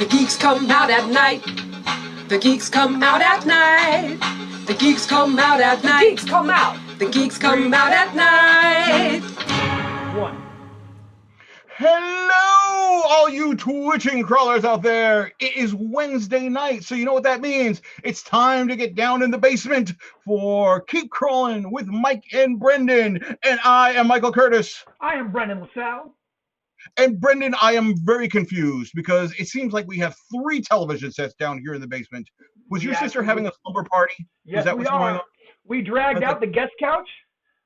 The geeks come out at night. The geeks come out at night. The geeks come out at night. The geeks come out. The geeks come out at night. One. Hello, all you twitching crawlers out there. It is Wednesday night, so you know what that means. It's time to get down in the basement for Keep Crawlin with Mike and Brendan. And I am Michael Curtis. I am Brendan LaSalle. And Brendan, I am very confused because it seems like we have 3 television sets down here in the basement. Was your sister having a slumber party? Yes, is that what's going on? We dragged out the guest couch.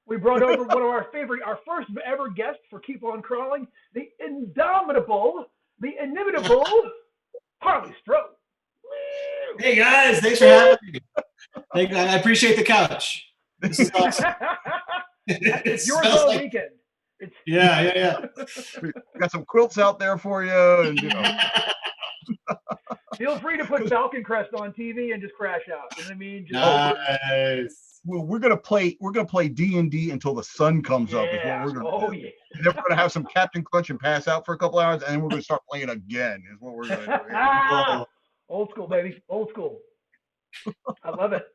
We brought over one of our first ever guest for Keep On Crawling, the indomitable, the inimitable Harley Strode. Hey guys, thanks for having me. I appreciate the couch. This is awesome. It's yours all weekend. Yeah. We got some quilts out there for you, and Feel free to put Falcon Crest on TV and just crash out. You know what I mean? Nice. Well, we're gonna play D&D until the sun comes up. Is what we're gonna do. Yeah. And then we're gonna have some Captain Crunch and pass out for a couple hours, and then we're gonna start playing again. Is what we're gonna do. Old school, baby. Old school. I love it.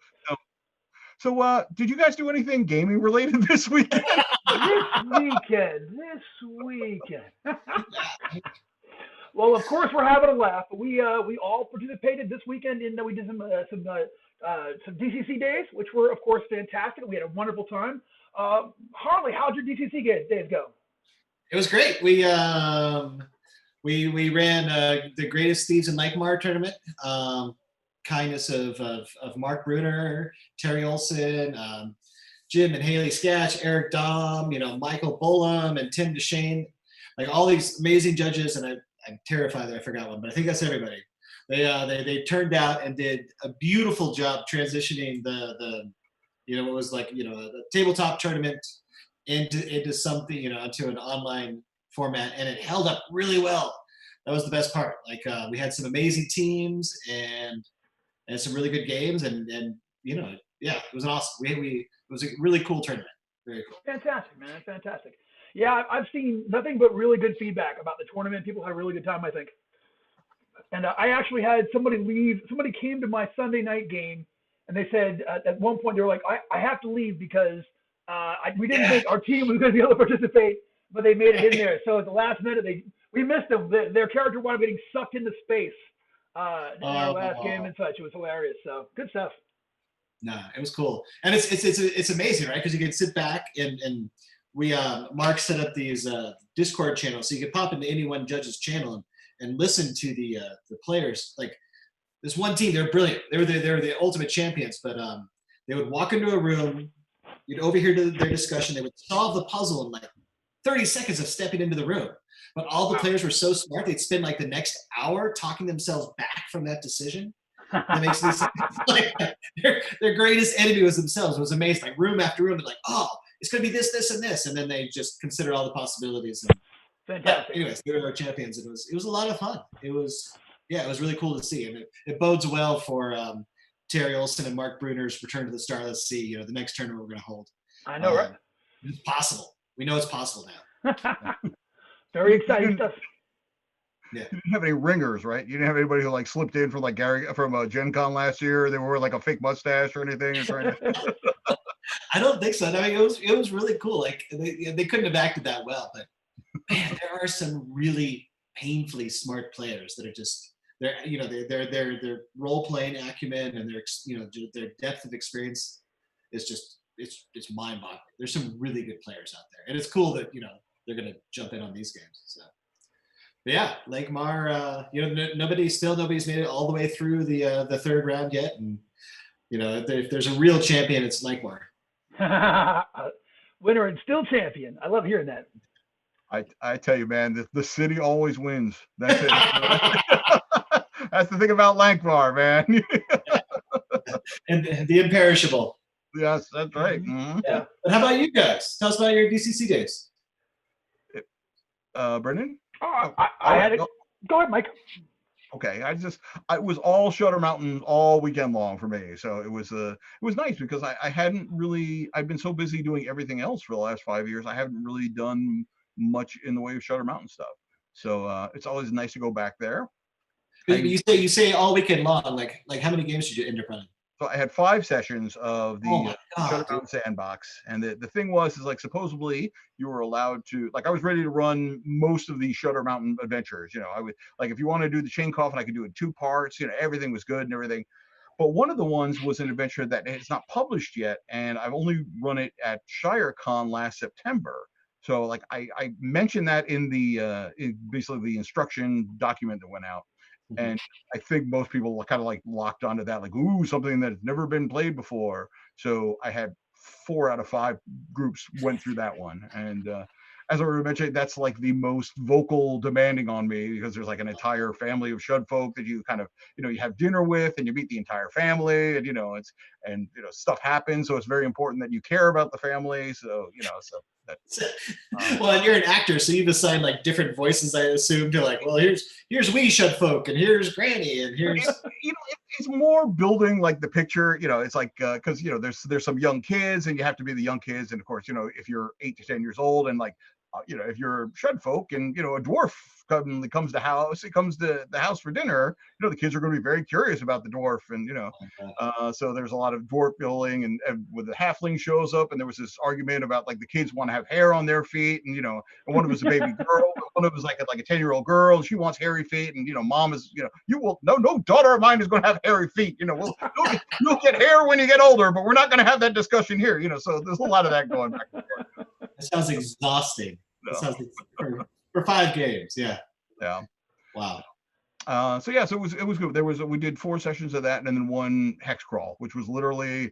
So, did you guys do anything gaming related this weekend? This weekend. Well, of course, we're having a laugh. We all participated this weekend in. We did some DCC days, which were, of course, fantastic. We had a wonderful time. Harley, how'd your DCC days go? It was great. We ran the Greatest Thieves in Nightmare tournament. Kindness of Mark Bruner, Terry Olson, Jim and Haley Sketch, Eric Dom, Michael Bolam and Tim DeShane, like all these amazing judges. And I'm terrified that I forgot one, but I think that's everybody. They turned out and did a beautiful job transitioning the what was like a tabletop tournament into something into an online format, and it held up really well. That was the best part. Like we had some amazing teams and some really good games, and it was an awesome. It was a really cool tournament. Very cool. Fantastic, man. Fantastic. Yeah, I've seen nothing but really good feedback about the tournament. People had a really good time, I think. And I actually had somebody leave. Somebody came to my Sunday night game, and they said at one point they were like, "I have to leave because we didn't think our team was going to be able to participate, but they made it in there." So at the last minute, we missed them. Their character wound up getting sucked into space in our last game and such. It was hilarious. So good stuff. No, it was cool, and it's amazing, right? Because you can sit back and we Mark set up these Discord channels, so you could pop into any one judge's channel and listen to the players. Like this one team, they're brilliant. They were the ultimate champions, but they would walk into a room, you'd overhear their discussion, they would solve the puzzle in like 30 seconds of stepping into the room. But all the players were so smart, they'd spend like the next hour talking themselves back from that decision. That makes me like their greatest enemy was themselves. It was amazing. Like room after room, they're like, oh, it's going to be this, this, and this, and then they just consider all the possibilities. And, fantastic. Anyways, they were our champions. It was a lot of fun. It was really cool to see, and it bodes well for Terry Olson and Mark Bruner's return to the Starless Sea. The next tournament we're going to hold. I know, right? It's possible. We know it's possible now. Very exciting stuff. Yeah. You didn't have any ringers, right? You didn't have anybody who like slipped in from like Gary from Gen Con last year. They wore like a fake mustache or anything. I don't think so. I mean, it was really cool. Like they couldn't have acted that well, but man, there are some really painfully smart players that are just their role playing acumen and their depth of experience is just it's mind boggling. There's some really good players out there, and it's cool that they're gonna jump in on these games. So. But yeah, Lake Mar, nobody's made it all the way through the third round yet, and if there's a real champion, it's Lake Mar. Winner and still champion. I love hearing that. I tell you, man, the city always wins. That's it. That's the thing about Lankmar, man. And the imperishable. Yes, that's right. Mm-hmm. Yeah. But how about you guys? Tell us about your DCC days. Brendan? I had it. Go ahead, Mike. Okay, I was all Shutter Mountain all weekend long for me, so it was nice because I've been so busy doing everything else for the last 5 years. I haven't really done much in the way of Shutter Mountain stuff, so it's always nice to go back there. You say all weekend long. Like how many games did you end up running? So I had 5 sessions of Oh the my God, Shutter dude. Mountain Sandbox, and the thing was is like supposedly you were allowed to, like, I was ready to run most of the Shutter Mountain adventures. I would, like, if you want to do the Chain Coffin, I could do it in 2 parts. Everything was good and everything. But one of the ones was an adventure that is not published yet, and I've only run it at ShireCon last September. So like I mentioned that in basically the instruction document that went out. Mhm. And I think most people kind of like locked onto that, like, ooh, something that has never been played before. So I had 4 out of 5 groups went through that one. And as I mentioned, that's like the most vocal demanding on me, because there's like an entire family of Shud folk that you kind of, you have dinner with, and you meet the entire family, and stuff happens. So it's very important that you care about the family. So, so that, Well, and you're an actor, so you've assigned like different voices, I assume, to like, well, here's wee Shud folk, and here's Granny, and here's it's more building like the picture. It's like because there's some young kids, and you have to be the young kids, and of course if you're 8 to 10 years old, and like if you're Shud folk, and a dwarf comes to the house for dinner, the kids are going to be very curious about the dwarf, and so there's a lot of dwarf building, and when the halfling shows up, and there was this argument about like the kids want to have hair on their feet, and and one of us is a baby girl, one of us is like a 10-year-old girl, and she wants hairy feet, and mom is you will no daughter of mine is going to have hairy feet, you'll get hair when you get older, but we're not going to have that discussion here, so there's a lot of that going back and forth. That sounds exhausting. No. That sounds for 5 games. Yeah. Yeah. Wow. So it was good. We did 4 sessions of that, and then 1 hex crawl, which was literally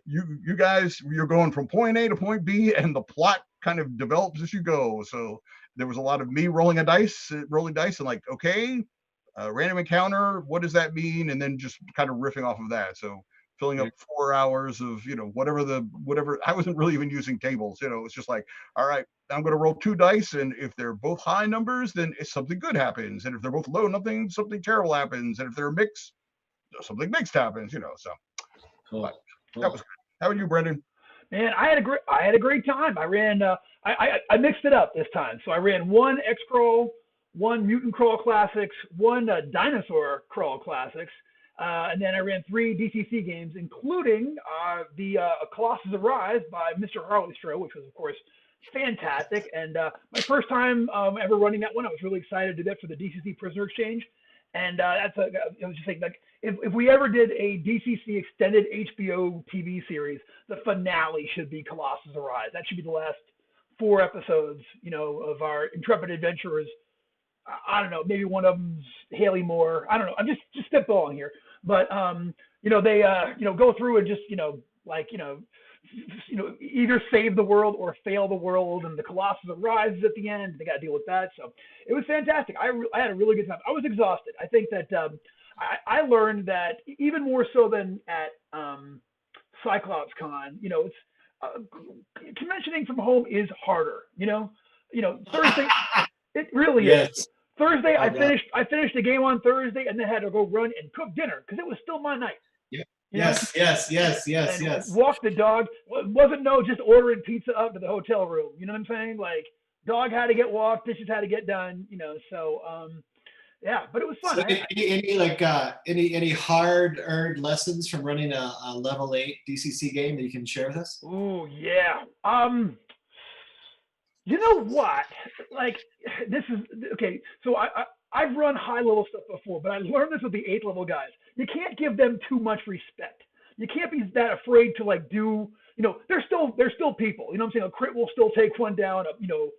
you guys, you're going from point A to point B, and the plot kind of develops as you go. So there was a lot of me rolling dice, and like, okay, random encounter, what does that mean? And then just kind of riffing off of that. So filling up 4 hours of whatever. I wasn't really even using tables. It's just like, all right, I'm going to roll 2 dice, and if they're both high numbers, then something good happens, and if they're both low, something terrible happens, and if they're mixed, something mixed happens. So Cool. that was good. How about you, Brendan? Man, I had a great time. I ran I mixed it up this time. So I ran 1 X Crawl, 1 Mutant Crawl Classics, 1 Dinosaur Crawl Classics, and then I ran 3 DCC games, including the Colossus Arise by Mr. Harley-Stroh, which was of course fantastic. And my first time ever running that one. I was really excited to do that for the DCC Prisoner Exchange. And I was just thinking, like, if we ever did a DCC extended HBO TV series, the finale should be Colossus Arise. That should be the last 4 episodes, of our intrepid adventurers. I don't know, maybe one of them's Haley Moore. I don't know. I'm just spitballing here. But they go through and just either save the world or fail the world, and the Colossus arises at the end. They got to deal with that. So it was fantastic. I had a really good time. I was exhausted. I think that I learned that even more so than at Cyclops Con, it's conventioning from home is harder. Thursday, it really is. Thursday, I finished the game on Thursday, and then had to go run and cook dinner because it was still my night. Yes. Walk the dog. It wasn't just ordering pizza up to the hotel room. You know what I'm saying? Like, dog had to get walked, dishes had to get done. So yeah, but it was fun. So any hard-earned lessons from running a level 8 DCC game that you can share with us? Oh yeah. You know what? Like, this is okay. So I've run high-level stuff before, but I learned this with the 8th level guys. You can't give them too much respect. You can't be that afraid to like do. They're still people. You know what I'm saying? A crit will still take one down. You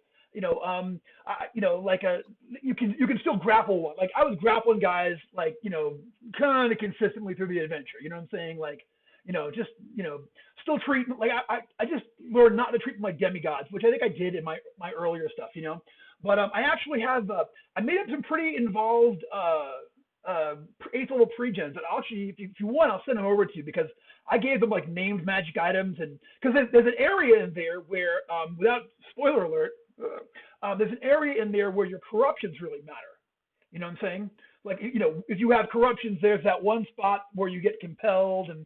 can still grapple one. Like, I was grappling guys like kind of consistently through the adventure. You know what I'm saying? Like, still treat like I just learned not to treat them like demigods, which I think I did in my earlier stuff. But I actually have I made up some pretty involved 8th level pre-gens that actually, if you want, I'll send them over to you, because I gave them like named magic items, and because there's an area in there where without spoiler alert, there's an area in there where your corruptions really matter. You know what I'm saying? Like, if you have corruptions, there's that one spot where you get compelled, and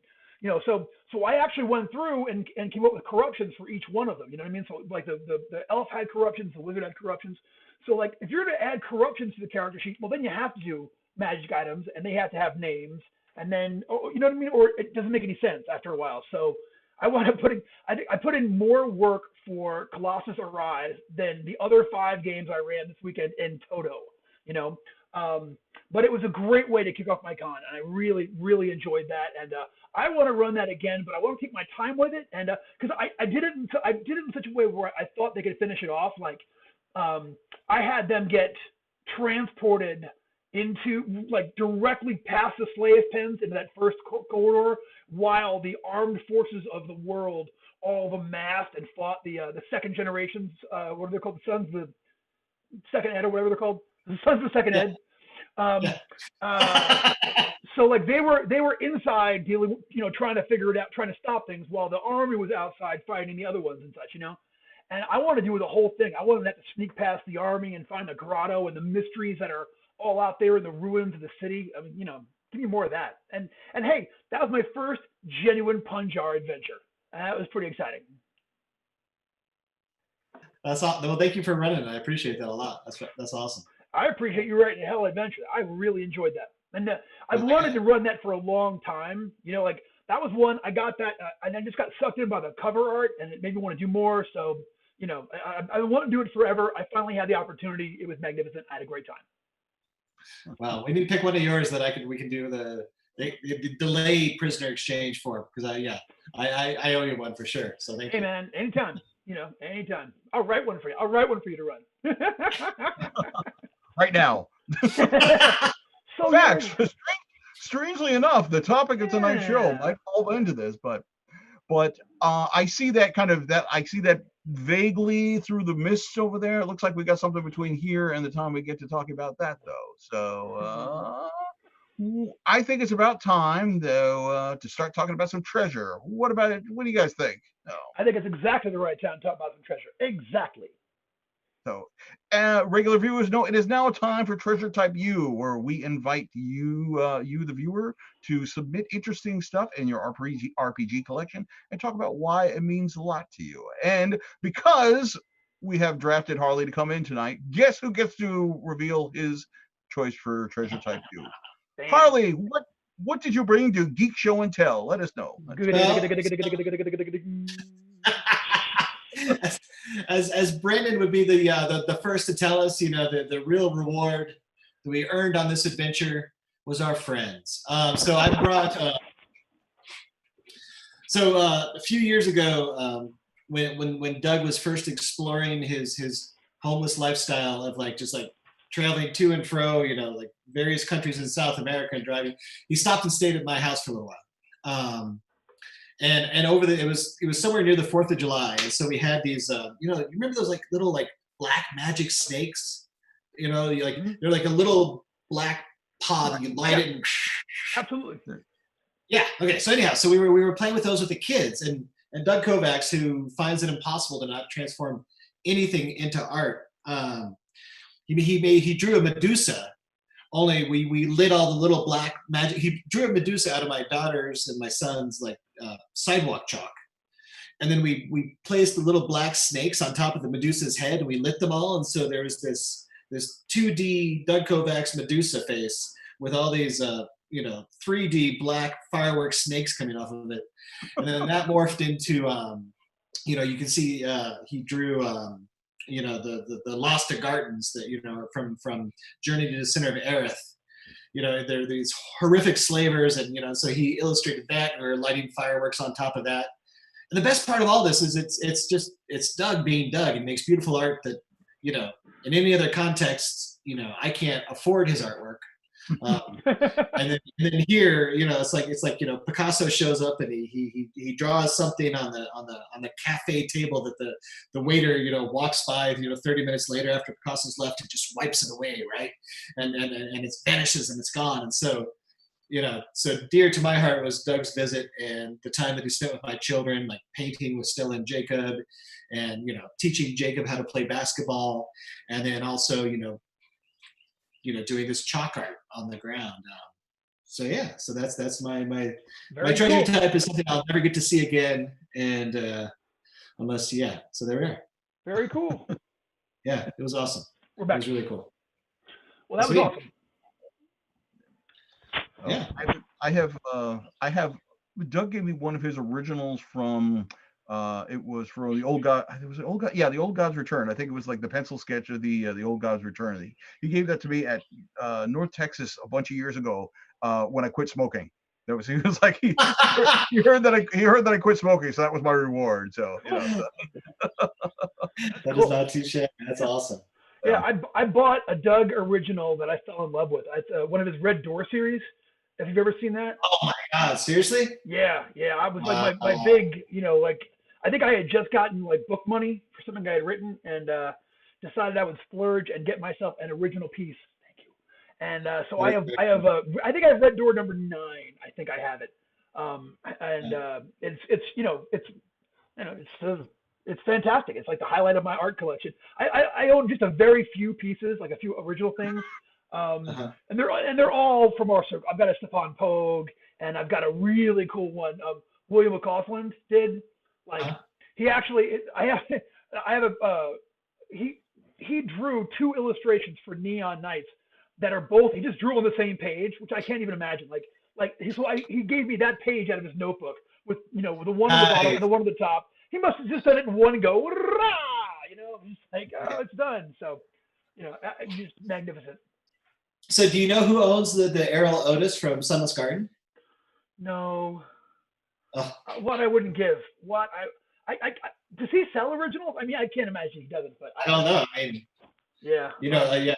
so I actually went through and came up with corruptions for each one of them. You know what I mean? So like the elf had corruptions, the wizard had corruptions. So like, if you're to add corruptions to the character sheet, well, then you have to do magic items, and they have to have names. And then, you know what I mean? Or it doesn't make any sense after a while. So I put in more work for Colossus Arise than the other 5 games I ran this weekend in toto, you know. But it was a great way to kick off my con, and I really, really enjoyed that. And I want to run that again, but I want to take my time with it, and because I did it in such a way where I thought they could finish it off. Like I had them get transported into like directly past the slave pens into that first corridor, while the armed forces of the world all amassed and fought the second generations. What are they called? The Sons of the Second Ed, or whatever they're called. The Sons of the Second Ed. So like they were inside dealing, you know, trying to figure it out, trying to stop things, while the army was outside fighting the other ones and such, you know. And I want to do the whole thing. I want them to sneak past the army and find the grotto and the mysteries that are all out there in the ruins of the city. I mean, you know, give me more of that. And hey, that was my first genuine Punjar adventure. That was pretty exciting. That's all. Well, thank you for running. I appreciate that a lot. That's awesome. I appreciate you writing a hell adventure. I really enjoyed that. And I've wanted to run that for a long time. You know, like that was one, I got that, and I just got sucked in by the cover art, and it made me want to do more. So, you know, I want to do it forever. I finally had the opportunity. It was magnificent. I had a great time. Wow, we need to pick one of yours that we can do the delayed prisoner exchange for, because I owe you one for sure. So thank you. Hey man, anytime. You know, anytime. I'll write one for you. I'll write one for you to run. Right now. So Facts. Strangely enough, the topic of tonight's show might fall into this, but I see that vaguely through the mist over there. It looks like we got something between here and the time we get to talk about that, though. So I think it's about time, though, to start talking about some treasure. What about it? What do you guys think? I think it's exactly the right time to talk about some treasure. Exactly. So, regular viewers know it is now time for Treasure Type U, where we invite you, the viewer, to submit interesting stuff in your RPG collection and talk about why it means a lot to you. And because we have drafted Harley to come in tonight, guess who gets to reveal his choice for Treasure Type U? Damn. Harley, what did you bring to Geek Show and Tell? Let us know. As Brandon would be the first to tell us, you know, the real reward that we earned on this adventure was our friends. So I brought. A few years ago, when Doug was first exploring his homeless lifestyle of just traveling to and fro, you know, like various countries in South America and driving, he stopped and stayed at my house for a little while. And over it was somewhere near the 4th of July, and so we had these, you know, you remember those little black magic snakes, you know, they're like a little black pod that you light it and absolutely. Yeah. Okay. So anyhow, so we were playing with those with the kids, and Doug Kovacs, who finds it impossible to not transform anything into art, he drew a Medusa. Only we lit all the little black magic. He drew a Medusa out of my daughter's and my son's sidewalk chalk, and then we placed the little black snakes on top of the Medusa's head, and we lit them all. And so there was this 2D Doug Kovacs Medusa face with all these 3D black fireworks snakes coming off of it, and then that morphed into you can see he drew. The Lost Gardens that, you know, from Journey to the Center of Aerith. You know, there are these horrific slavers, and, you know, so he illustrated that, and we were lighting fireworks on top of that. And the best part of all this is it's Doug being Doug, and makes beautiful art that, you know, in any other context, you know, I can't afford his artwork. And then here, you know, it's like you know, Picasso shows up and he draws something on the cafe table that the waiter, you know, walks by, you know, 30 minutes later after Picasso's left, and just wipes it away, right? And it vanishes and it's gone. And so, you know, so dear to my heart was Doug's visit and the time that he spent with my children, like painting with Stella and Jacob, and, you know, teaching Jacob how to play basketball, and then also, you know, doing this chalk art on the ground. So that's my treasure type is something I'll never get to see again, and unless so there we are. Very cool. Yeah, it was awesome. We're back. It was really cool. Well, that was awesome. Yeah. Doug gave me one of his originals from it was for the old god. It was the old god. Yeah, the old God's Return. I think it was like the pencil sketch of the old God's Return. He gave that to me at North Texas a bunch of years ago when I quit smoking. He was like he heard that I quit smoking, so that was my reward. So That Cool. is not too shabby. That's awesome. Yeah, I bought a Doug original that I fell in love with. It's one of his Red Door series. If you've ever seen that. Oh my God! Seriously? Yeah. I was like my Wow. big, like I think I had just gotten like book money for something I had written, and decided I would splurge and get myself an original piece. Thank you. And so I think I have Red Door number 9. I think I have it. It's fantastic. It's like the highlight of my art collection. I own just a very few pieces, like a few original things. Uh-huh. And they're all from our circle. I've got a Stefan Pogue, and I've got a really cool one. William Macguffin did. Like he actually, he drew 2 illustrations for Neon Nights that are both. He just drew on the same page, which I can't even imagine. He gave me that page out of his notebook with the one on the bottom and the one on the top. He must have just done it in one go. Just like, oh, it's done. So, just magnificent. So do you know who owns the Errol Otis from Sunless Garden? No. Oh. What I wouldn't give. What I does he sell originals? I mean, I can't imagine he doesn't. But I don't know. yeah. Yeah.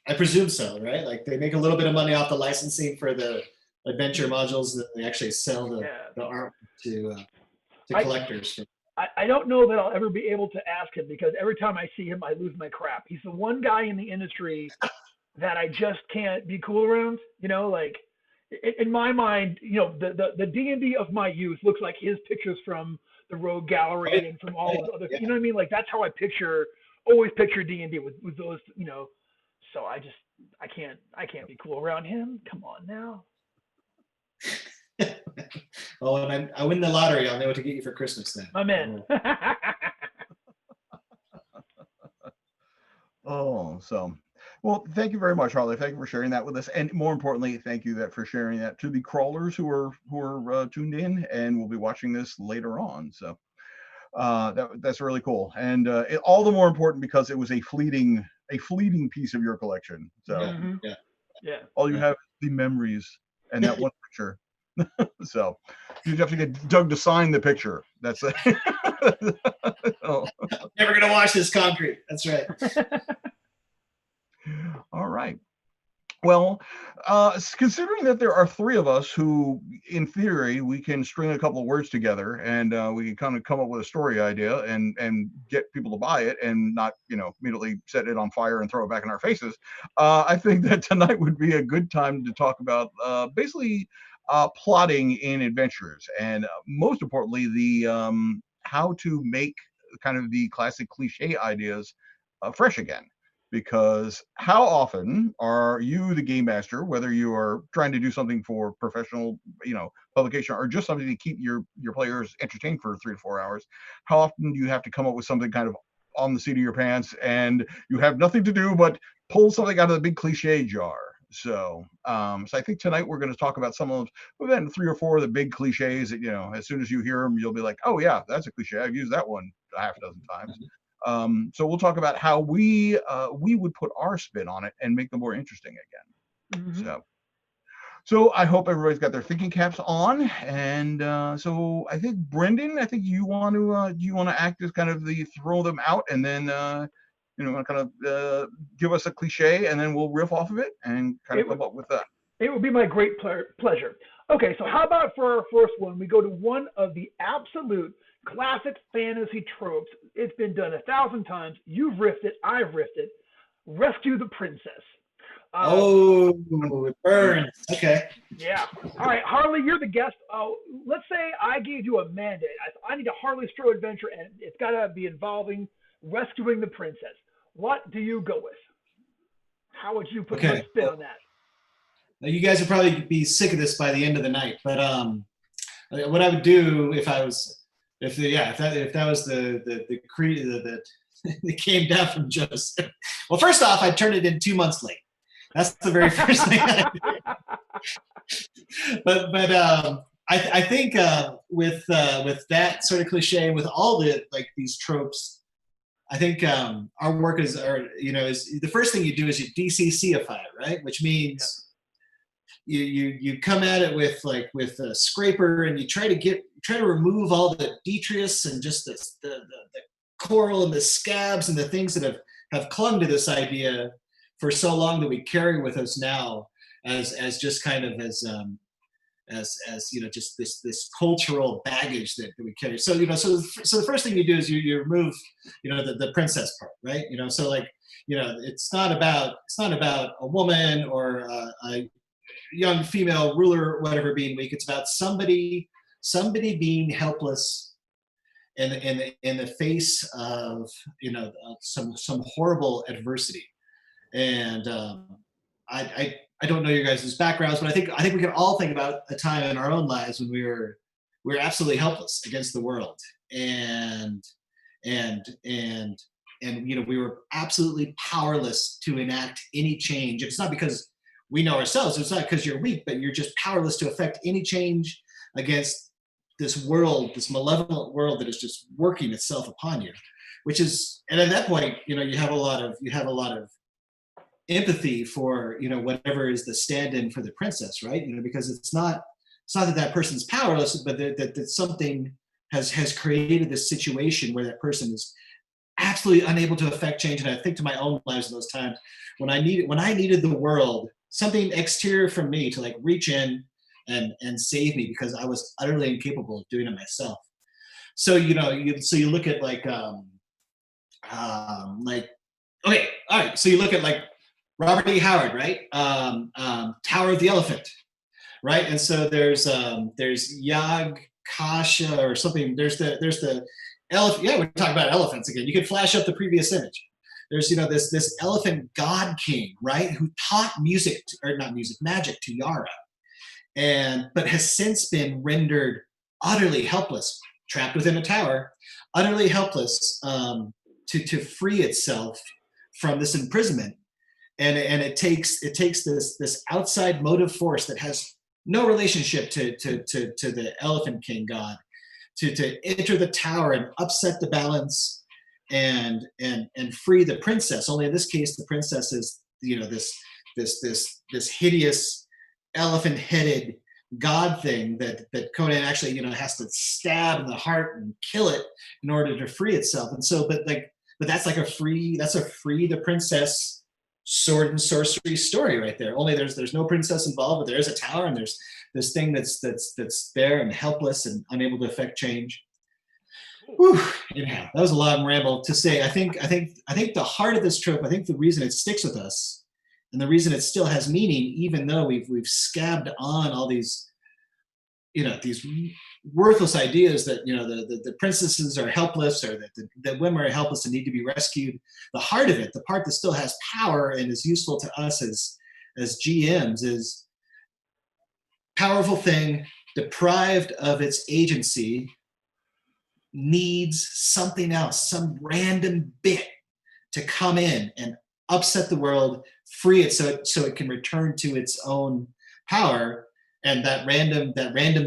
I presume so, right? Like they make a little bit of money off the licensing for the adventure modules that they actually sell the art to collectors. I don't know that I'll ever be able to ask him, because every time I see him, I lose my crap. He's the one guy in the industry that I just can't be cool around. Like in my mind, the D&D of my youth looks like his pictures from the Rogue Gallery and from all those other. You know what I mean? Like that's how I always picture D&D with those. So I can't be cool around him. Come on now. Well, when I win the lottery, I'll know what to get you for Christmas then. I'm in. Well, thank you very much, Harley. Thank you for sharing that with us, and more importantly, thank you for sharing that to the crawlers who are tuned in and will be watching this later on. So that's really cool, and all the more important because it was a fleeting piece of your collection. So yeah. all you have is the memories and that one picture. So you have to get Doug to sign the picture. That's it. Never gonna wash this concrete. That's right. All right. Well, considering that there are 3 of us who, in theory, we can string a couple of words together and we can kind of come up with a story idea and get people to buy it and not, immediately set it on fire and throw it back in our faces. I think that tonight would be a good time to talk about basically plotting in adventures, and most importantly, the how to make kind of the classic cliche ideas fresh again. Because how often are you, the game master, whether you are trying to do something for professional, publication or just something to keep your players entertained for 3 to 4 hours, how often do you have to come up with something kind of on the seat of your pants and you have nothing to do but pull something out of the big cliche jar? So I think tonight we're going to talk about some of them, 3 or 4 of the big cliches that, as soon as you hear them, you'll be like, oh yeah, that's a cliche. I've used that one a half a dozen times. So we'll talk about how we would put our spin on it and make them more interesting again. Mm-hmm. So I hope everybody's got their thinking caps on, and so I think Brendan, you want to act as kind of the throw them out, and then kind of give us a cliche, and then we'll riff off of it and kind of come up with that. It would be my great pleasure. Okay, so how about for our first one, we go to one of the absolute classic fantasy tropes. It's been done 1,000 times. You've riffed it. I've riffed it. Rescue the princess. It burns. Okay. Yeah. All right, Harley, you're the guest. Let's say I gave you a mandate. I need a Harley Stroh adventure, and it's got to be involving rescuing the princess. What do you go with? How would you put your spin on that? Now, you guys would probably be sick of this by the end of the night, but what I would do if that was the creed that came down from Joseph. Well, first off, I'd turn it in 2 months late. That's the very first thing I do. But I think with that sort of cliche, with all the like these tropes, I think our work is the first thing you do is you DCCify it, right? Which means you come at it with a scraper, and you try to remove all the detritus and just the coral and the scabs and the things that have clung to this idea for so long that we carry with us now as just kind of as just this cultural baggage that we carry. So so the first thing you do is you remove the princess part, right? It's not about a woman or a young female ruler or whatever being weak. It's about somebody being helpless in the face of some horrible adversity. And I don't know your guys' backgrounds, but I think we can all think about a time in our own lives when we were absolutely helpless against the world, and we were absolutely powerless to enact any change. It's not because we know ourselves. It's not because you're weak, but you're just powerless to affect any change against this world, this malevolent world that is just working itself upon you. And at that point, you have a lot of empathy for whatever is the stand-in for the princess, right? Because it's not that person's powerless, but that something has created this situation where that person is absolutely unable to affect change. And I think to my own lives in those times when I needed the world, something exterior from me to reach in and save me, because I was utterly incapable of doing it myself. So you look at okay, all right. So you look at Robert E. Howard, right? Tower of the Elephant, right? And so there's Yag Kasha or something. There's the elephant. Yeah, we're talking about elephants again. You can flash up the previous image. There's this elephant god king, right? Who taught magic to Yara, but has since been rendered utterly helpless, trapped within a tower, utterly helpless to free itself from this imprisonment. And it takes this outside motive force that has no relationship to the Elephant King god to enter the tower and upset the balance and free the princess. Only in this case, the princess is this hideous elephant-headed god thing that Conan actually has to stab in the heart and kill it in order to free itself. And so, but that's a free the princess sword and sorcery story right there. Only there's no princess involved, but there is a tower, and there's this thing that's there and helpless and unable to affect change. Whew, that was a long ramble to say. I think the heart of this trope, I think the reason it sticks with us and the reason it still has meaning, even though we've scabbed on all these these worthless ideas that the princesses are helpless, or that women are helpless and need to be rescued. The heart of it, the part that still has power and is useful to us as GMs, is powerful thing deprived of its agency needs something else, some random bit to come in and upset the world, free it so it can return to its own power. And that random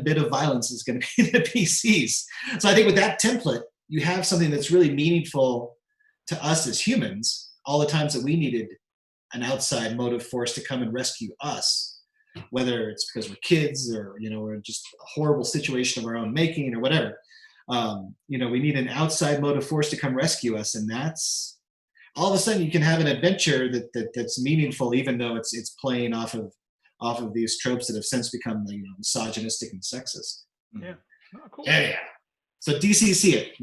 bit of violence is going to be the PCs. So I think with that template, you have something that's really meaningful to us as humans. All the times that we needed an outside motive force to come and rescue us, whether it's because we're kids or we're just a horrible situation of our own making or whatever. We need an outside motive force to come rescue us, and that's all of a sudden you can have an adventure that's meaningful, even though it's playing off of these tropes that have since become misogynistic and sexist. Yeah. Oh, cool. Yeah. So DCC it,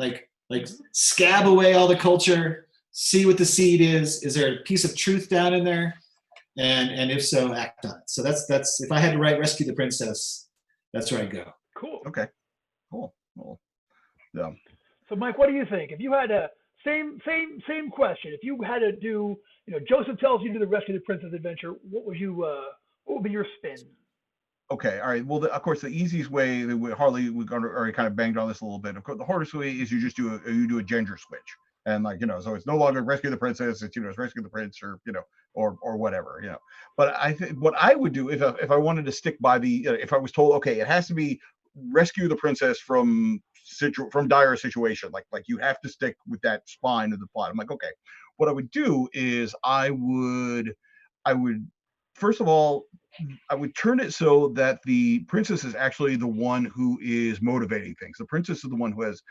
scab away all the culture, see what the seed is. Is there a piece of truth down in there? And if so, act on it. So that's if I had to write Rescue the Princess, that's where I'd go. Cool. Okay. Cool. Yeah. So Mike, what do you think? If you had a same question, if you had to do, Joseph tells you to do the Rescue the Princess adventure, what would be your spin? Okay, all right. Well, of course, the easiest way, Harley, we already kind of banged on this a little bit. Of course, the hardest way is you just do a gender switch, and so it's no longer Rescue the Princess. It's it's Rescue the Prince, or or whatever, But I think what I would do if I wanted to stick by if I was told, okay, it has to be rescue the princess from dire situation, like you have to stick with that spine of the plot. I'm like, okay, what I would do is I would first of all, I would turn it so that the princess is actually the one who is motivating things. The princess is the one who has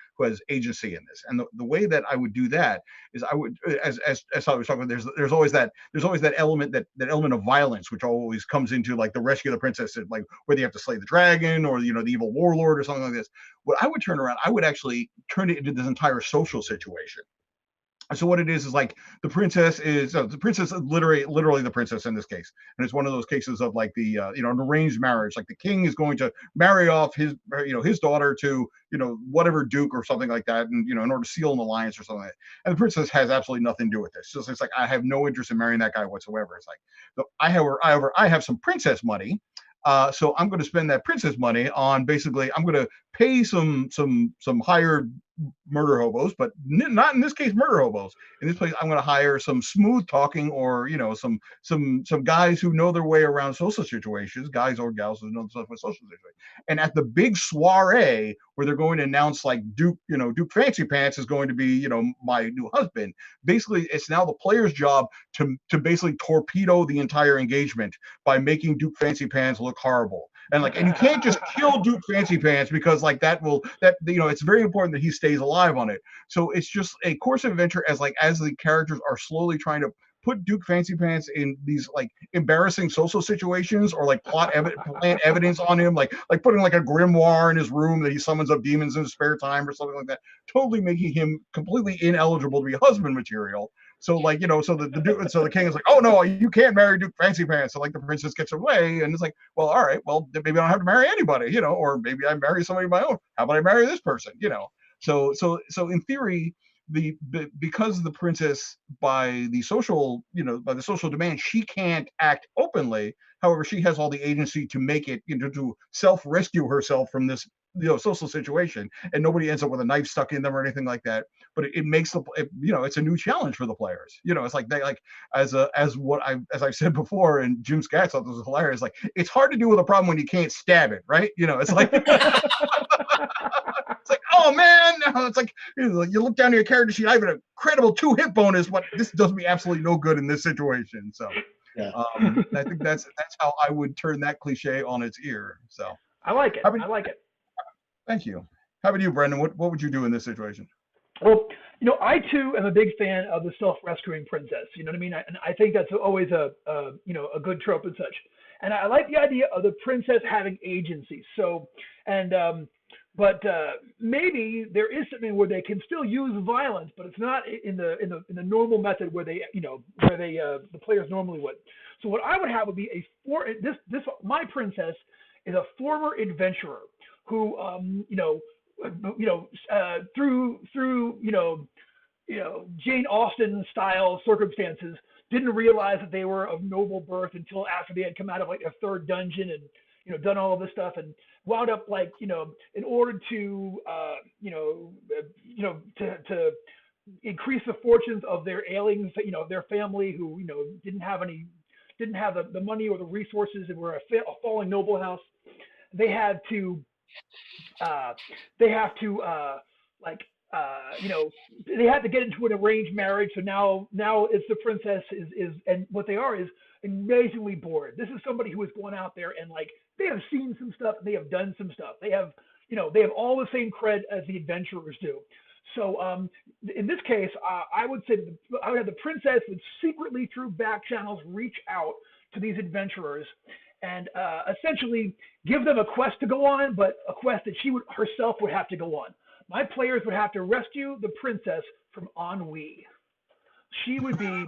agency in this. And the way that I would do that is I would, as I was talking about, there's always that element that element of violence which always comes into like the rescue of the princess, like whether you have to slay the dragon or the evil warlord or something like this. What I would turn around, I would actually turn it into this entire social situation. So what it is like the princess is literally the princess in this case, and it's one of those cases of like the an arranged marriage. Like the king is going to marry off his daughter to whatever duke or something like that, and in order to seal an alliance or something like that. And the princess has absolutely nothing to do with this. So it's like, I have no interest in marrying that guy whatsoever. It's like, so I have some princess money. So I'm going to spend that princess money on, basically I'm going to pay some hired murder hobos, but not in this case murder hobos. In this place, I'm going to hire some smooth talking, or some guys who know their way around social situations, guys or gals who know themselves with social situations. And at the big soiree where they're going to announce like Duke Fancy Pants is going to be my new husband. Basically, it's now the player's job to basically torpedo the entire engagement by making Duke Fancy Pants look horrible. And you can't just kill Duke Fancy Pants, because like it's very important that he stays alive on it. So it's just a course of adventure as the characters are slowly trying to put Duke Fancy Pants in these like embarrassing social situations, or like plant evidence on him, like putting like a grimoire in his room that he summons up demons in his spare time or something like that, totally making him completely ineligible to be husband material. So so the king is like, oh no, you can't marry Duke Fancy Pants. So like the princess gets away, and it's like, well, all right, well maybe I don't have to marry anybody, or maybe I marry somebody of my own. How about I marry this person, So in theory, because the princess by the social demand, she can't act openly. However, she has all the agency to make it, to self-rescue herself from this social situation, and nobody ends up with a knife stuck in them or anything like that. But it makes it's a new challenge for the players. It's like they like as I've said before, and Jim Scatz thought this was hilarious. Like, it's hard to deal with a problem when you can't stab it, right? It's like it's like, oh man, no. It's like you look down at your character sheet, I have an incredible 2 hit bonus, but this does me absolutely no good in this situation. So Yeah. I think that's how I would turn that cliche on its ear. So I like it. I like it. Thank you. How about you, Brendan? What would you do in this situation? Well, I too am a big fan of the self-rescuing princess. You know what I mean? And I think that's always a good trope and such. And I like the idea of the princess having agency. So, but maybe there is something where they can still use violence, but it's not in the normal method where the players normally would. So what I would have would be my princess is a former adventurer who through Jane Austen style circumstances didn't realize that they were of noble birth until after they had come out of like a third dungeon and done all of this stuff, and wound up in order to to increase the fortunes of their ailings, their family who didn't have the money or the resources, and were a falling noble house. They had to they had to get into an arranged marriage. So now it's the princess is and what they are is amazingly bored. This is somebody who has gone out there and they have seen some stuff, they have done some stuff. They have all the same cred as the adventurers do. So in this case, I would say I would have the princess would secretly through back channels reach out to these adventurers and essentially give them a quest to go on, but a quest that she herself would have to go on. My players would have to rescue the princess from ennui. She would be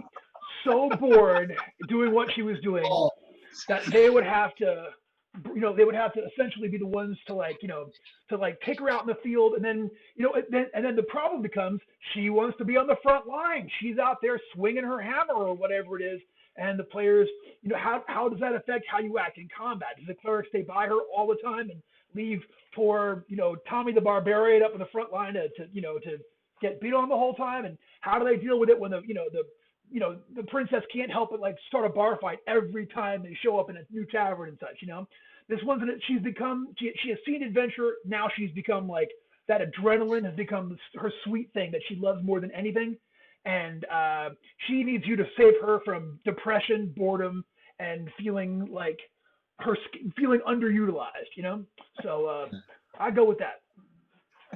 so bored doing what she was doing that they would have to essentially be the ones to take her out in the field, and then the problem becomes she wants to be on the front line. She's out there swinging her hammer or whatever it is, and the players, how does that affect how you act in combat? Does the cleric stay by her all the time and leave poor Tommy the Barbarian up in the front line to get beat on the whole time? And how do they deal with it when the the princess can't help but like start a bar fight every time they show up in a new tavern and such. This one's she's become she has seen adventure. Now she's become like that adrenaline has become her sweet thing that she loves more than anything, and she needs you to save her from depression, boredom, and feeling like feeling underutilized. So I go with that.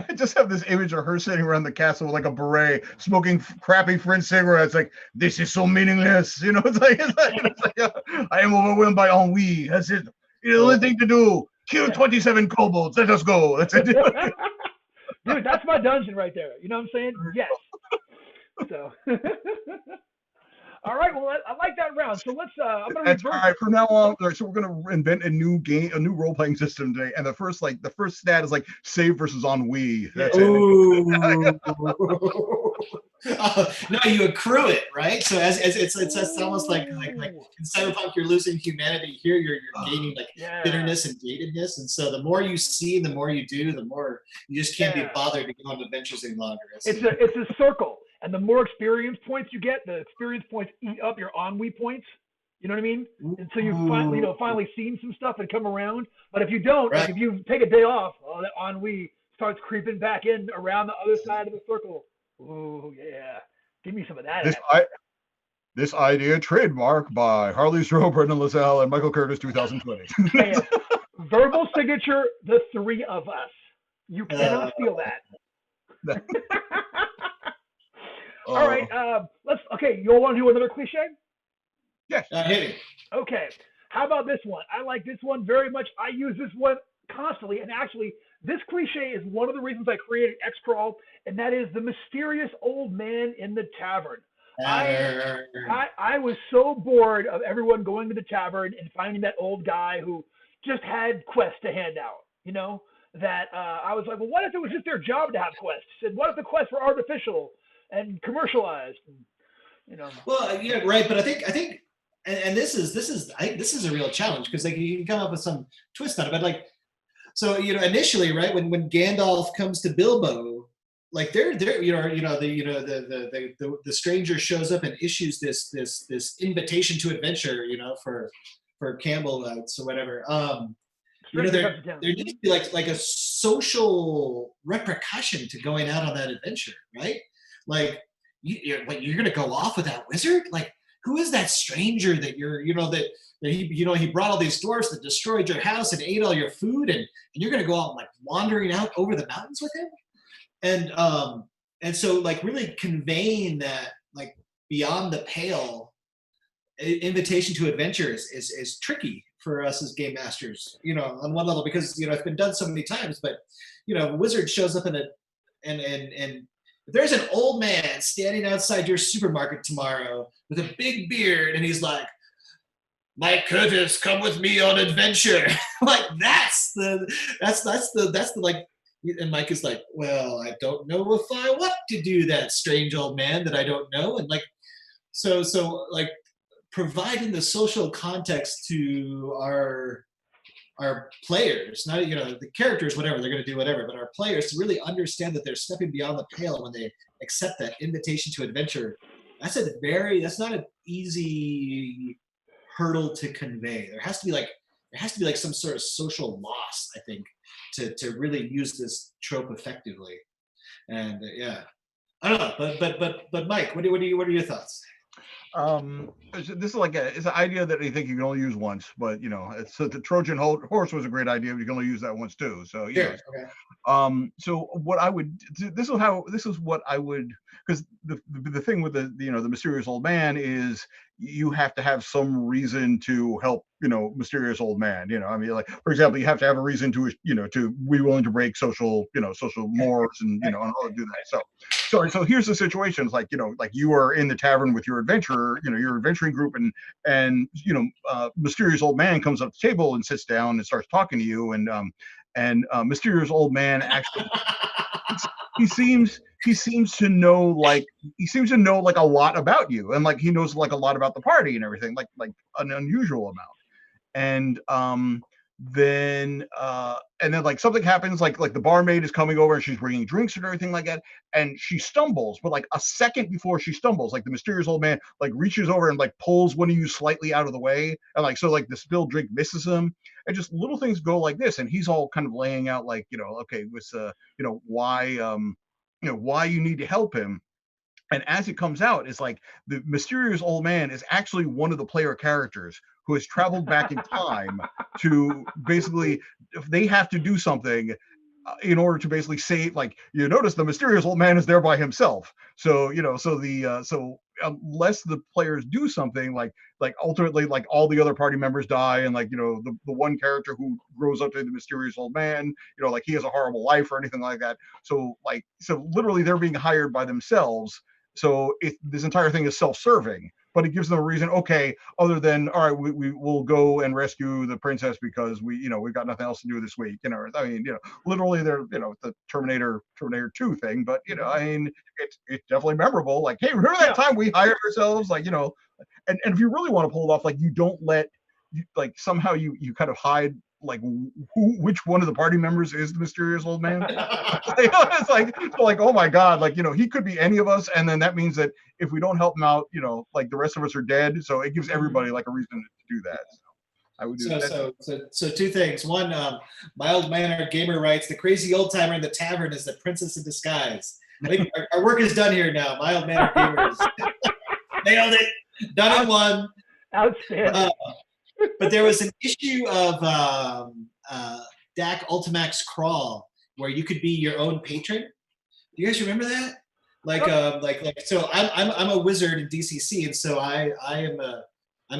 I just have this image of her sitting around the castle with like a beret, smoking crappy French cigarettes. Like, this is so meaningless. I am overwhelmed by ennui. That's it. The only thing to do: kill 27 kobolds. Let us go. That's it. Dude, that's my dungeon right there. You know what I'm saying? Yes. So. All right, well, I like that round. So let's. I'm gonna reverse. All right, from now on, so we're gonna invent a new game, a new role-playing system today. And the first stat is like save versus ennui. That's it. No, you accrue it, right? So as it's almost like in Cyberpunk, you're losing humanity. Here, you're gaining like bitterness and jadedness. And so the more you see, the more you do, the more you just can't be bothered to go on adventures any longer. It's a circle. And the more experience points you get, the experience points eat up your ennui points. You know what I mean? Until you finally seen some stuff and come around. But if you don't, like if you take a day off, that ennui starts creeping back in around the other side of the circle. Ooh, yeah. Give me some of that. This idea trademarked by Harley Stroh, Brendan LaSalle, and Michael Curtis, 2020. Verbal signature, the three of us. You cannot steal that. All right, you all want to do another cliche? Yes. Hit it. Okay, how about this one? I like this one very much. I use this one constantly, and actually, this cliche is one of the reasons I created X-Crawl, and that is the mysterious old man in the tavern. I was so bored of everyone going to the tavern and finding that old guy who just had quests to hand out, that I was like, well, what if it was just their job to have quests? And what if the quests were artificial and commercialized? Well, yeah, right. But I think, and this is a real challenge because like you can come up with some twist on it. But like, so initially, right, when Gandalf comes to Bilbo, like the stranger shows up and issues this invitation to adventure, for Campbellites or whatever. There needs to be like a social repercussion to going out on that adventure, right? Like, you're going to go off with that wizard? Like, who is that stranger that that he brought all these dwarfs that destroyed your house and ate all your food, and you're going to go out like wandering out over the mountains with him? And so like really conveying that like beyond the pale invitation to adventure is tricky for us as game masters, on one level, because it's been done so many times. But a wizard shows up and if there's an old man standing outside your supermarket tomorrow with a big beard and he's like, Mike Curtis, come with me on adventure. Like that's the like, and Mike is like, well, I don't know if I want to do that, strange old man that I don't know. And like, so like providing the social context to our players, not the characters, whatever they're going to do, whatever, but our players to really understand that they're stepping beyond the pale when they accept that invitation to adventure. That's not an easy hurdle to convey. There has to be like some sort of social loss, I think, to really use this trope effectively. And I don't know, but Mike, what are your thoughts? This is like it's an idea that I think you can only use once, but so the Trojan horse was a great idea, but you can only use that once too. So Okay. So what I would, this is what I would, because the thing with the mysterious old man is you have to have some reason to help mysterious old man. I mean, like, for example, you have to have a reason to to be willing to break social mores and and all to do that. So here's the situation. It's like like you are in the tavern with your adventurer, your adventuring group, and mysterious old man comes up to the table and sits down and starts talking to you, and mysterious old man actually he seems to know like a lot about you, and like he knows like a lot about the party and everything, like an unusual amount. And then and then like something happens, like the barmaid is coming over and she's bringing drinks and everything like that, and she stumbles, but like a second before she stumbles, like the mysterious old man like reaches over and like pulls one of you slightly out of the way, and like so like the spilled drink misses him, and just little things go like this, and he's all kind of laying out like, okay, with why you need to help him. And as it comes out, it's like the mysterious old man is actually one of the player characters who has traveled back in time to basically, if they have to do something in order to basically save, like, you notice the mysterious old man is there by himself. So, so unless the players do something, like ultimately, like all the other party members die, and like, the one character who grows up to be the mysterious old man, like he has a horrible life or anything like that. So literally they're being hired by themselves. So this entire thing is self-serving, but it gives them a reason. Okay, other than, all right, we will go and rescue the princess because we've got nothing else to do this week. I mean, literally they're the Terminator 2 thing, but I mean, it's definitely memorable. Like, hey, remember that time we hired ourselves? Like, and if you really want to pull it off, like you don't let like somehow you kind of hide like which one of the party members is the mysterious old man. It's like, oh my god, like he could be any of us, and then that means that if we don't help him out, like the rest of us are dead. So it gives everybody like a reason to do that. So I would do that. So two things. One, mild-mannered gamer writes, the crazy old timer in the tavern is the princess in disguise. I think our work is done here now. Mild-mannered gamers. Nailed it. Done in one. Outstanding. But there was an issue of DAC Ultimax Crawl where you could be your own patron. Do you guys remember that? So I'm a wizard in DCC, and so I'm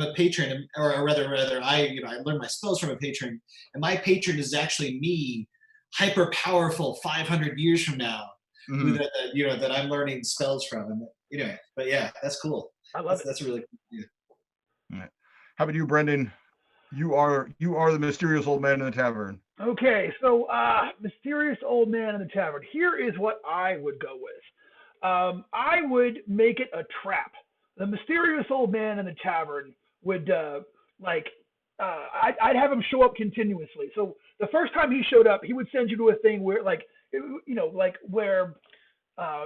a patron, or rather I learn my spells from a patron, and my patron is actually me, hyper powerful 500 years from now, that I'm learning spells from. And anyway, but yeah, that's cool. I love it. That's really cool. Yeah. How about you, Brendan? You are the mysterious old man in the tavern. Okay, so mysterious old man in the tavern. Here is what I would go with. I would make it a trap. The mysterious old man in the tavern would I'd have him show up continuously. So the first time he showed up, he would send you to a thing where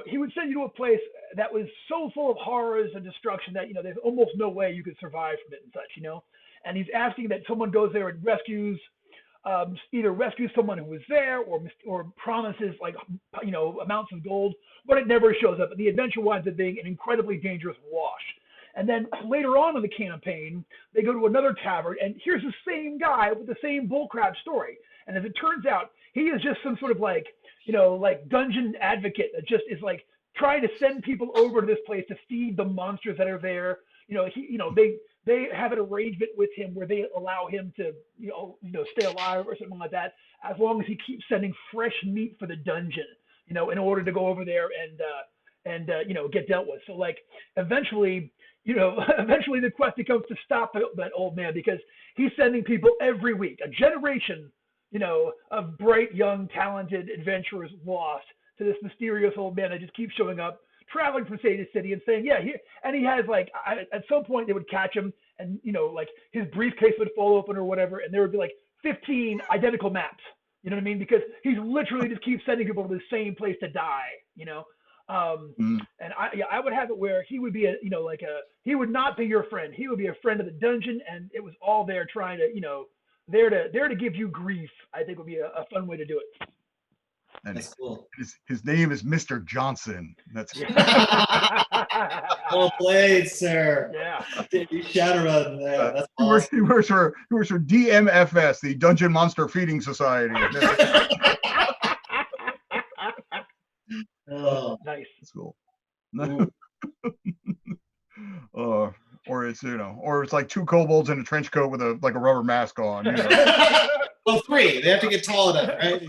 he would send you to a place that was so full of horrors and destruction that there's almost no way you could survive from it and such. And he's asking that someone goes there and either rescues someone who was there or promises amounts of gold, but it never shows up. And the adventure winds up being an incredibly dangerous wash. And then later on in the campaign, they go to another tavern, and here's the same guy with the same bullcrap story. And as it turns out, he is just some sort of dungeon advocate that just is like trying to send people over to this place to feed the monsters that are there. They have an arrangement with him where they allow him to, stay alive or something like that, as long as he keeps sending fresh meat for the dungeon, in order to go over there and get dealt with. So eventually the quest becomes to stop that old man, because he's sending people every week, a generation, of bright, young, talented adventurers lost to this mysterious old man that just keeps showing up, traveling from city to city and saying, yeah, and he has at some point they would catch him, and his briefcase would fall open or whatever, and there would be 15 identical maps. You know what I mean? Because he's literally just keeps sending people to the same place to die. And I would have it where he would be he would not be your friend. He would be a friend of the dungeon, and it was all there trying to there to give you grief. I think would be a fun way to do it. And that's cool. His name is Mr. Johnson. That's well played, sir. Yeah. Shadowrun. Yeah, that's awesome. He works for DMFS, the Dungeon Monster Feeding Society. Oh, nice. That's cool. Or it's like two kobolds in a trench coat with a rubber mask on. Well, three. They have to get tall enough, right?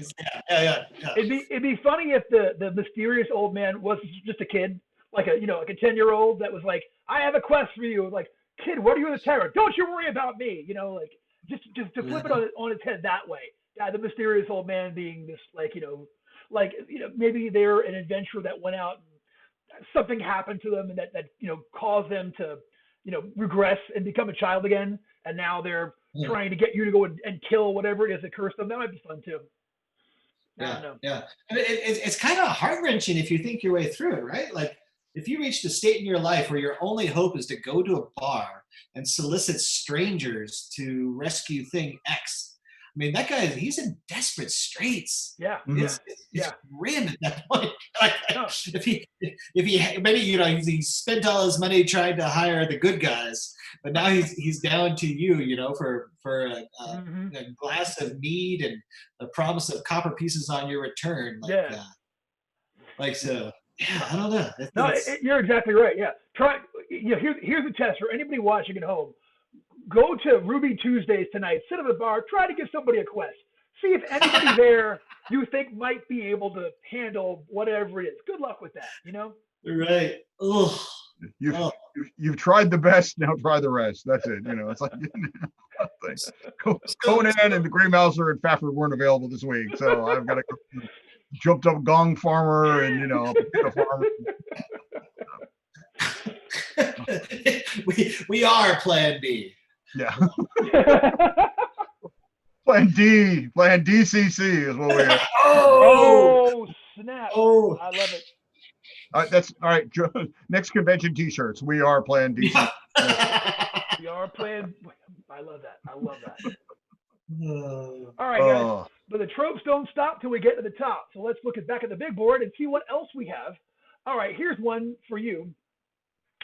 Yeah. It'd be funny if the mysterious old man was just a kid, like a 10-year-old that was like, I have a quest for you. Like, kid, what are you in the terror? Don't you worry about me. Just to flip it on its head that way. The mysterious old man being this maybe they're an adventurer that went out and something happened to them and that caused them to regress and become a child again, and now they're trying to get you to go and kill whatever it is that cursed them. That might be fun too. I don't know. Yeah. I mean, it's kind of heart-wrenching if you think your way through it, right? Like, if you reached a state in your life where your only hope is to go to a bar and solicit strangers to rescue thing X, I mean, that guy, he's in desperate straits. Yeah. It's grim at that point. Like, No. if he maybe, you know, he spent all his money trying to hire the good guys, but now he's down to you, you know, for a glass of mead and the promise of copper pieces on your return. Like, so. Yeah, I don't know. You're exactly right. Yeah. Try. You know, here's a test for anybody watching at home. Go to Ruby Tuesdays tonight. Sit at a bar. Try to give somebody a quest. See if anybody there you think might be able to handle whatever it is. Good luck with that. You know. Right. Ugh. You've tried the best. Now try the rest. That's it. You know, it's like Conan and the Grey Mouser and Fafford weren't available this week, so I've got to jumped up Gong Farmer and, you know, potato farmer. we are Plan B. Yeah. Plan DCC is what we are. Oh snap! Oh, I love it. That's all right. Next convention T-shirts. We are Plan DC. We are Plan. I love that. All right, guys. But the tropes don't stop till we get to the top. So let's look back at the big board and see what else we have. All right, here's one for you.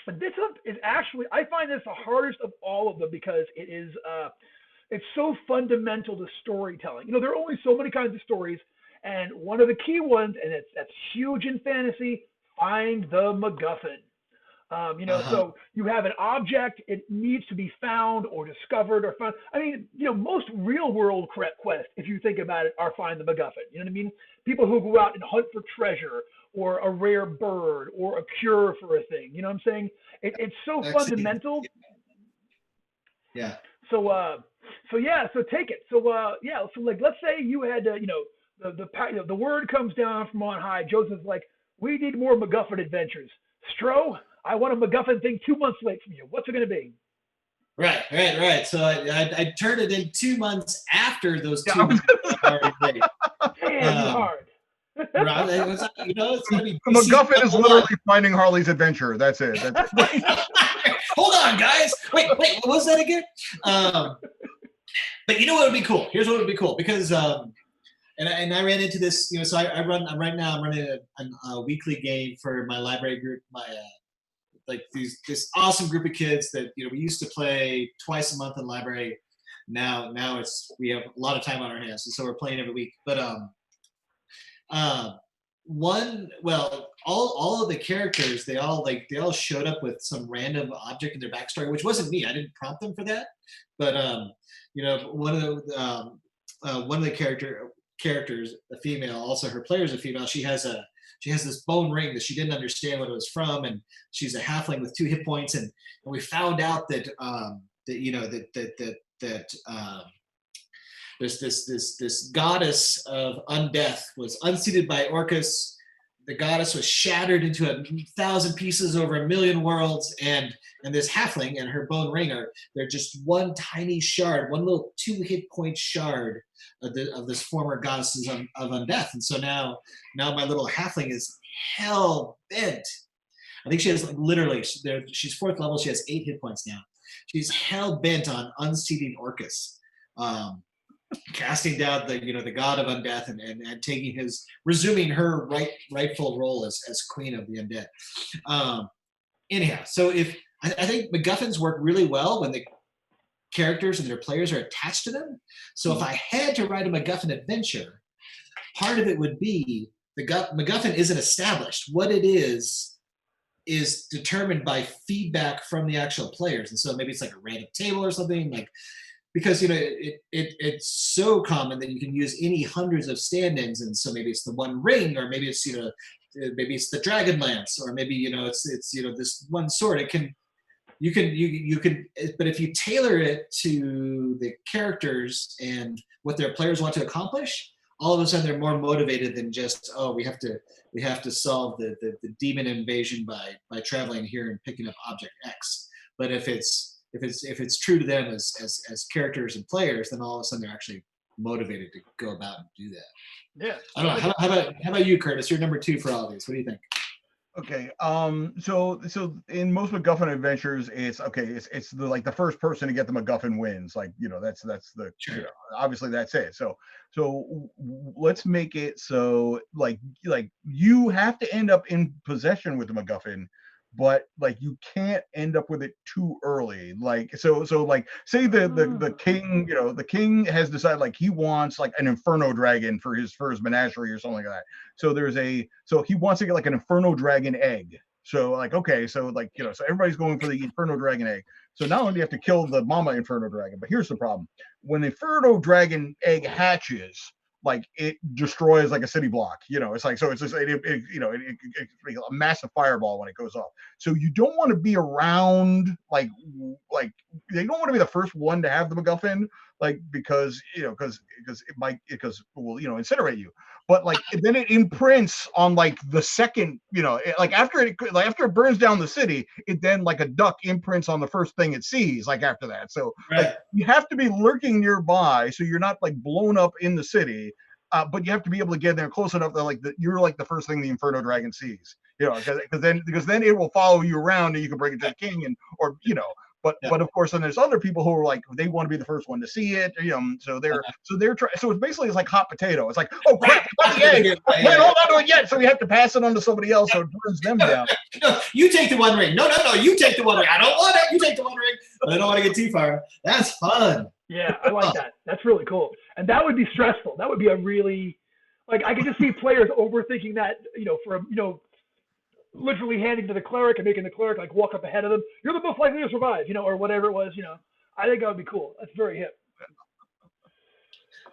But this one is actually, I find this the hardest of all of them because it is, it's so fundamental to storytelling. You know, there are only so many kinds of stories, and one of the key ones, and that's huge in fantasy, find the MacGuffin. You know, so you have an object, it needs to be found or discovered or found. I mean, you know, most real world quests, if you think about it, are find the MacGuffin. You know what I mean? People who go out and hunt for treasure or a rare bird or a cure for a thing. You know what I'm saying? It's so fundamental. Yeah. So take it. So like, let's say you had, you know, the word comes down from on high. Joseph's like, we need more MacGuffin adventures. Stro, I want a MacGuffin thing 2 months late from you. What's it going to be? Right. So I turned it in 2 months after those 2 months were already late. Damn, hard. Right, you know, it's going to be MacGuffin is literally finding Harley's adventure. That's it. Hold on, guys. Wait, what was that again? But you know what would be cool? Here's what would be cool, because and I ran into this, you know, so I'm running a weekly game for my library group, this awesome group of kids that, you know, we used to play twice a month in library. Now we have a lot of time on our hands, and so we're playing every week. But all of the characters, they all showed up with some random object in their backstory, which wasn't me. I didn't prompt them for that. But you know, one of the characters, a female, also her player is a female. She has this bone ring that she didn't understand what it was from, and she's a halfling with 2 hit points. And we found out that there's this goddess of undeath was unseated by Orcus. The goddess was shattered into 1,000 pieces over 1,000,000 worlds, and this halfling and her bone ring they're just one tiny shard, one little 2 hit point shard of this former goddess of undeath. And so now my little halfling is hell bent. I think she has she's 4th level. She has 8 hit points now. She's hell bent on unseating Orcus. Casting down the god of undeath and resuming her rightful role as queen of the undead. Anyhow, so I think MacGuffins work really well when the characters and their players are attached to them. So if I had to write a MacGuffin adventure, part of it would be the MacGuffin isn't established. What it is determined by feedback from the actual players, and so maybe it's like a random table or something like. Because, you know, it's so common that you can use any hundreds of stand-ins, and so maybe it's the one ring, or maybe it's, you know, maybe it's the dragon lance, or maybe, you know, it's you know, this one sword. You can, but if you tailor it to the characters and what their players want to accomplish, all of a sudden they're more motivated than just, we have to solve the demon invasion by traveling here and picking up object X. But if it's if it's true to them as characters and players, then all of a sudden they're actually motivated to go about and do that. Yeah. I don't know. How about you, Curtis? You're number 2 for all these. What do you think? Okay. So in most MacGuffin adventures, it's the like the first person to get the MacGuffin wins. Like, that's the Sure. obviously that's it. So let's make it so like you have to end up in possession with the MacGuffin, but like you can't end up with it too early. Like so like say the king, the king has decided like he wants like an inferno dragon for his menagerie or something like that. So he wants to get like an inferno dragon egg. So like, okay, so like, so everybody's going for the inferno dragon egg. So not only do you have to kill the mama inferno dragon, but here's the problem. When the inferno dragon egg hatches, like it destroys like a city block, it's like, so it's just, it's a massive fireball when it goes off. So you don't want to be around, like they don't want to be the first one to have the MacGuffin, like, because it will incinerate you. But like then it imprints on like the second, like after it burns down the city, it then like a duck imprints on the first thing it sees, like after that. So Right. like you have to be lurking nearby so you're not like blown up in the city. But you have to be able to get there close enough that you're like the first thing the Inferno Dragon sees, because then it will follow you around and you can bring it to the king But of course, then there's other people who are like, they want to be the first one to see it, so they're trying. So it's basically it's like hot potato. It's like, oh crap, not the egg. Wait, hold on to it yet. So we have to pass it on to somebody else, so it burns them down. No, you take the one ring. No, you take the one ring. I don't want it. You take the one ring. But I don't want to get too far. That's fun. Yeah, I like that. That's really cool. And that would be stressful. That would be a really, like, I could just see players overthinking that, literally handing to the cleric and making the cleric like walk up ahead of them. You're the most likely to survive, or whatever it was, I think that would be cool. That's very hip.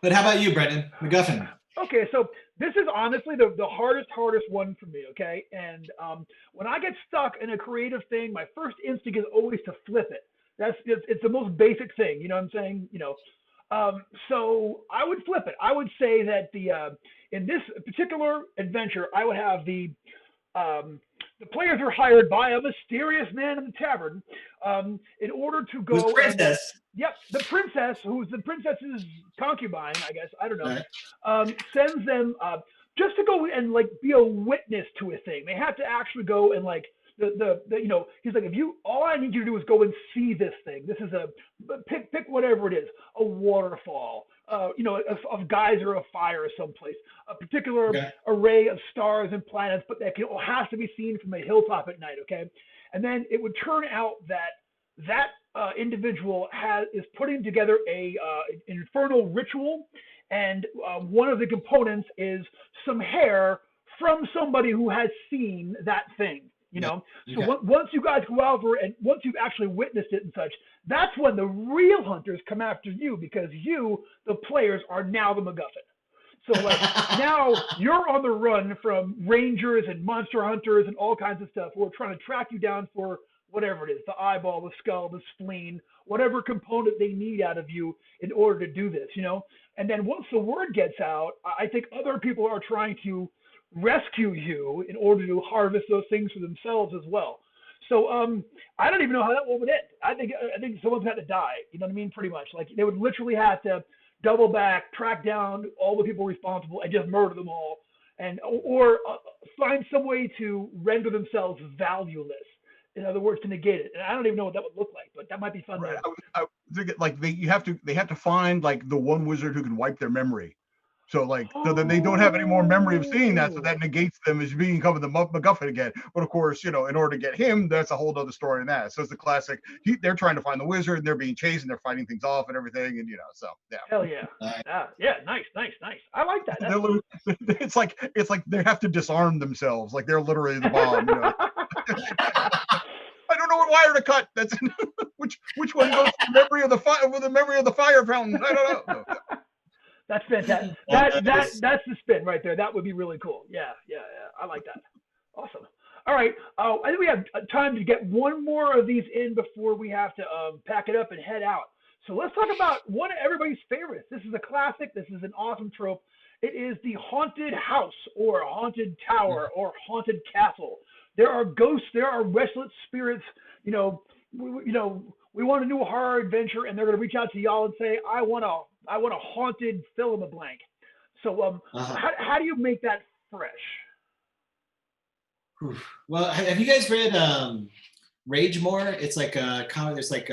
But how about you, Brendan? MacGuffin. Okay, so this is honestly the hardest one for me, okay? And when I get stuck in a creative thing, my first instinct is always to flip it. It's the most basic thing, you know what I'm saying? So I would flip it. I would say that in this particular adventure, I would have the players are hired by a mysterious man in the tavern in order to go. With princess. Yep, the princess, who's the princess's concubine, I guess. I don't know. Sends them just to go and like be a witness to a thing. They have to actually go and like he's like, all I need you to do is go and see this thing. This is pick whatever it is, a waterfall, a geyser of fire someplace, a particular array of stars and planets, but that has to be seen from a hilltop at night. Okay. And then it would turn out that individual is putting together an infernal ritual. And one of the components is some hair from somebody who has seen that thing. So once you guys go out there and once you've actually witnessed it and such, that's when the real hunters come after you, because you, the players, are now the MacGuffin. So like now you're on the run from rangers and monster hunters and all kinds of stuff who are trying to track you down for whatever it is, the eyeball, the skull, the spleen, whatever component they need out of you in order to do this, And then once the word gets out, I think other people are trying to rescue you in order to harvest those things for themselves as well. So I don't even know how that one would end. I think someone's had to die. You know what I mean? Pretty much. Like they would literally have to double back, track down all the people responsible, and just murder them all, or find some way to render themselves valueless. In other words, to negate it. And I don't even know what that would look like, but that might be fun. Right. I think like they have to find like the one wizard who can wipe their memory. So so that they don't have any more memory of seeing that, so that negates them as becoming the MacGuffin again. But of course, in order to get him, that's a whole other story in that. So it's the classic. They're trying to find the wizard, and they're being chased, and they're fighting things off and everything, and so yeah. Hell yeah, yeah, nice. I like that. It's like they have to disarm themselves, like they're literally the bomb. I don't know what wire to cut. That's which one goes to the memory of the fire with the memory of the fire fountain. I don't know. No. That's fantastic. That's the spin right there. That would be really cool. Yeah. I like that. Awesome. All right. I think we have time to get one more of these in before we have to pack it up and head out. So let's talk about one of everybody's favorites. This is a classic. This is an awesome trope. It is the haunted house or haunted tower or haunted castle. There are ghosts. There are restless spirits. we want a new horror adventure, and they're going to reach out to y'all and say, I want a haunted fill in the blank. So how do you make that fresh? Well, have you guys read Rage More? It's like a comic. There's like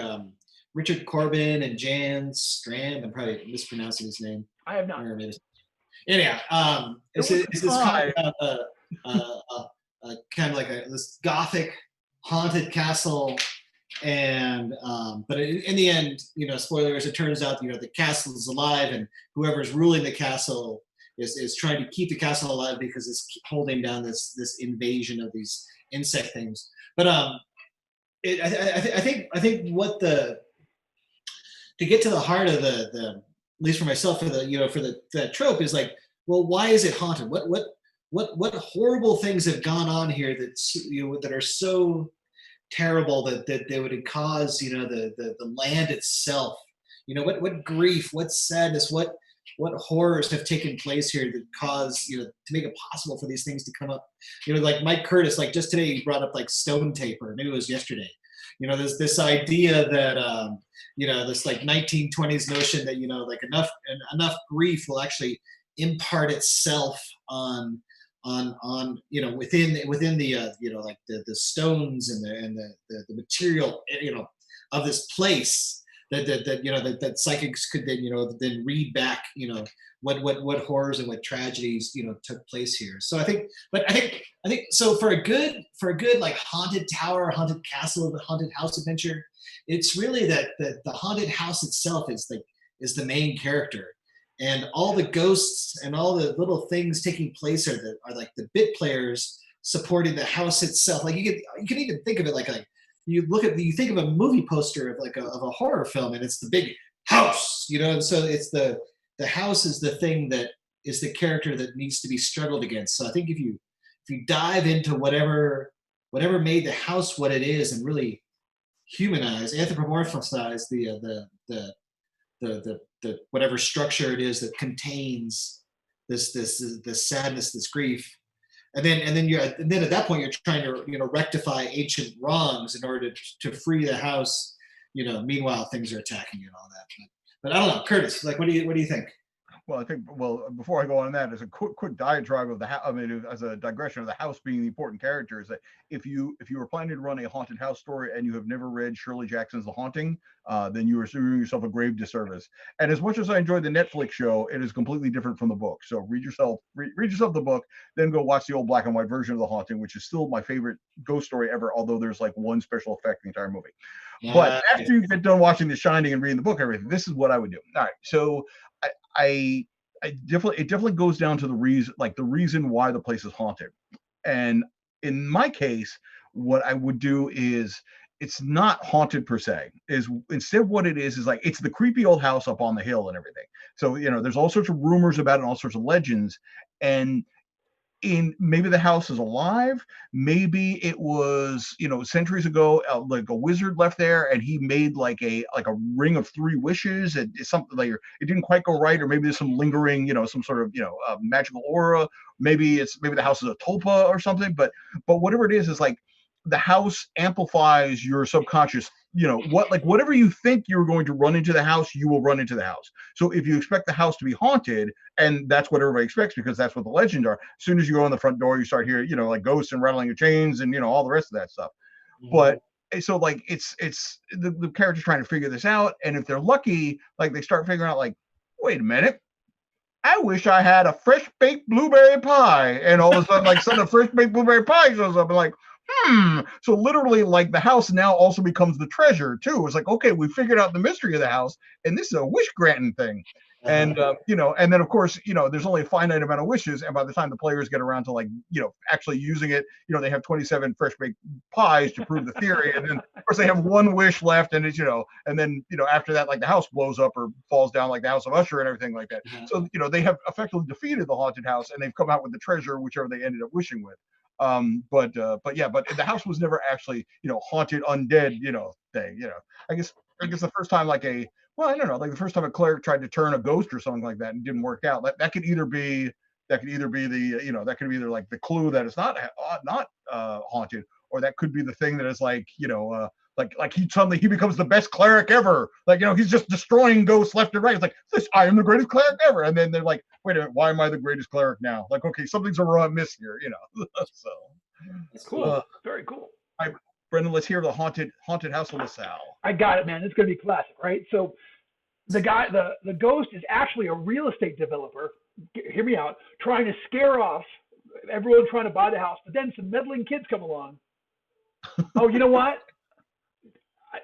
Richard Corbin and Jan Strand. I'm probably mispronouncing his name. I have not. Anyhow, it's this comic about kind of like this gothic haunted castle, and but in the end, spoilers, it turns out the castle is alive, and whoever's ruling the castle is trying to keep the castle alive because it's holding down this invasion of these insect things. But I think what to get to the heart of the at least for myself, for the trope is like, well, why is it haunted? What horrible things have gone on here that are so terrible that they would cause the land itself, what grief, what sadness, what horrors have taken place here that cause to make it possible for these things to come up. Like Mike Curtis, like just today he brought up like stone tape, or maybe it was yesterday. There's this idea that this like 1920s notion that like enough grief will actually impart itself on within the like the stones and the material of this place that psychics could then read back what horrors and what tragedies took place here. So I think so for a good like haunted tower, haunted castle, haunted house adventure, it's really that the haunted house itself is the main character, and all the ghosts and all the little things taking place are like the bit players supporting the house itself. Like you can even think of it like you think of a movie poster of a horror film, and it's the big house, and so it's the house is the thing that is the character that needs to be struggled against. So I think if you dive into whatever made the house what it is, and really humanize, anthropomorphize the whatever structure it is that contains this sadness, this grief, and then at that point you're trying to rectify ancient wrongs in order to free the house. Meanwhile things are attacking you and all that. But I don't know, Curtis. Like, what do you think? Well, I think, before I go on that, as a quick diatribe of the house, as a digression of the house being the important character, is that if you were planning to run a haunted house story and you have never read Shirley Jackson's The Haunting, then you are doing yourself a grave disservice. And as much as I enjoyed the Netflix show, it is completely different from the book. So read yourself the book, then go watch the old black and white version of The Haunting, which is still my favorite ghost story ever, although there's like one special effect in the entire movie. But after you get done watching The Shining and reading the book and everything, this is what I would do. All right, so it definitely goes down to the reason why the place is haunted. And in my case, what I would do is, it's not haunted per se. Instead what it is like, it's the creepy old house up on the hill and everything. So there's all sorts of rumors about it and all sorts of legends. And maybe the house is alive, maybe it was centuries ago, like a wizard left there and he made like a ring of 3 wishes, and something like it didn't quite go right, or maybe there's some lingering some sort of magical aura, maybe the house is a tulpa or something, but whatever it is like the house amplifies your subconscious. Whatever you think you're going to run into the house, you will run into the house. So if you expect the house to be haunted, and that's what everybody expects because that's what the legends are, as soon as you go in the front door, you start hearing, like ghosts and rattling of chains and, all the rest of that stuff. Mm-hmm. But so like, it's the characters trying to figure this out. And if they're lucky, like they start figuring out like, wait a minute, I wish I had a fresh baked blueberry pie. And all of a sudden, like some fresh baked blueberry pie shows up and like, so literally like the house now also becomes the treasure too. It's like, okay, we figured out the mystery of the house and this is a wish granting thing. And and then of course, there's only a finite amount of wishes, and by the time the players get around to like, actually using it, they have 27 fresh baked pies to prove the theory, and then of course they have 1 wish left, and it's and then after that, like the house blows up or falls down like the House of Usher and everything like that. So they have effectively defeated the haunted house, and they've come out with the treasure, whichever they ended up wishing with. But the house was never actually haunted undead thing. I guess the first time like I don't know, like the first time a cleric tried to turn a ghost or something like that and didn't work out, that could either be the that could be either like the clue that it's not haunted, or that could be the thing that is like like he suddenly he becomes the best cleric ever. Like, he's just destroying ghosts left and right. It's like, I am the greatest cleric ever. And then they're like, wait a minute, why am I the greatest cleric now? Like, okay, something's amiss here, So That's Cool. Very cool. All right, Brendan, let's hear the haunted house of LaSalle. I got it, man. It's gonna be classic, right? So the ghost is actually a real estate developer. Hear me out. Trying to scare off everyone trying to buy the house, but then some meddling kids come along. Oh, you know what?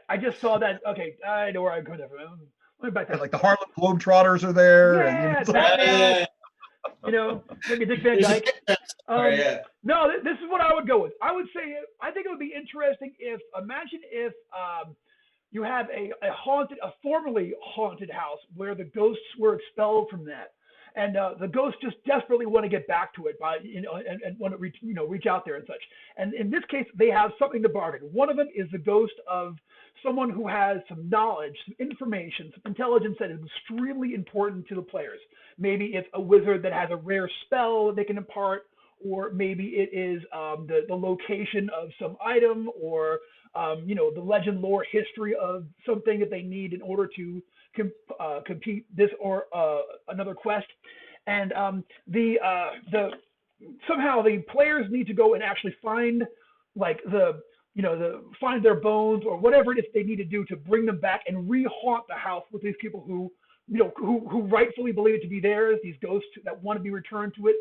I just saw that. Okay, I know where I'm going from. Let me back that. Like the Harlem Globetrotters are there. Yeah, and, Batman. Maybe Dick Van Dyke. yeah. No, this is what I would go with. I would say, I think it would be interesting imagine if you have a formerly haunted house where the ghosts were expelled from that. And the ghosts just desperately want to get back to it and want to reach out there and such. And in this case, they have something to bargain. One of them is the ghost of someone who has some knowledge, some information, some intelligence that is extremely important to the players. Maybe it's a wizard that has a rare spell that they can impart, or maybe it is the location of some item, or the legend, lore, history of something that they need in order to compete this or another quest. And somehow the players need to go and actually find find their bones or whatever it is they need to do to bring them back and re-haunt the house with these people who rightfully believe it to be theirs, these ghosts that want to be returned to it,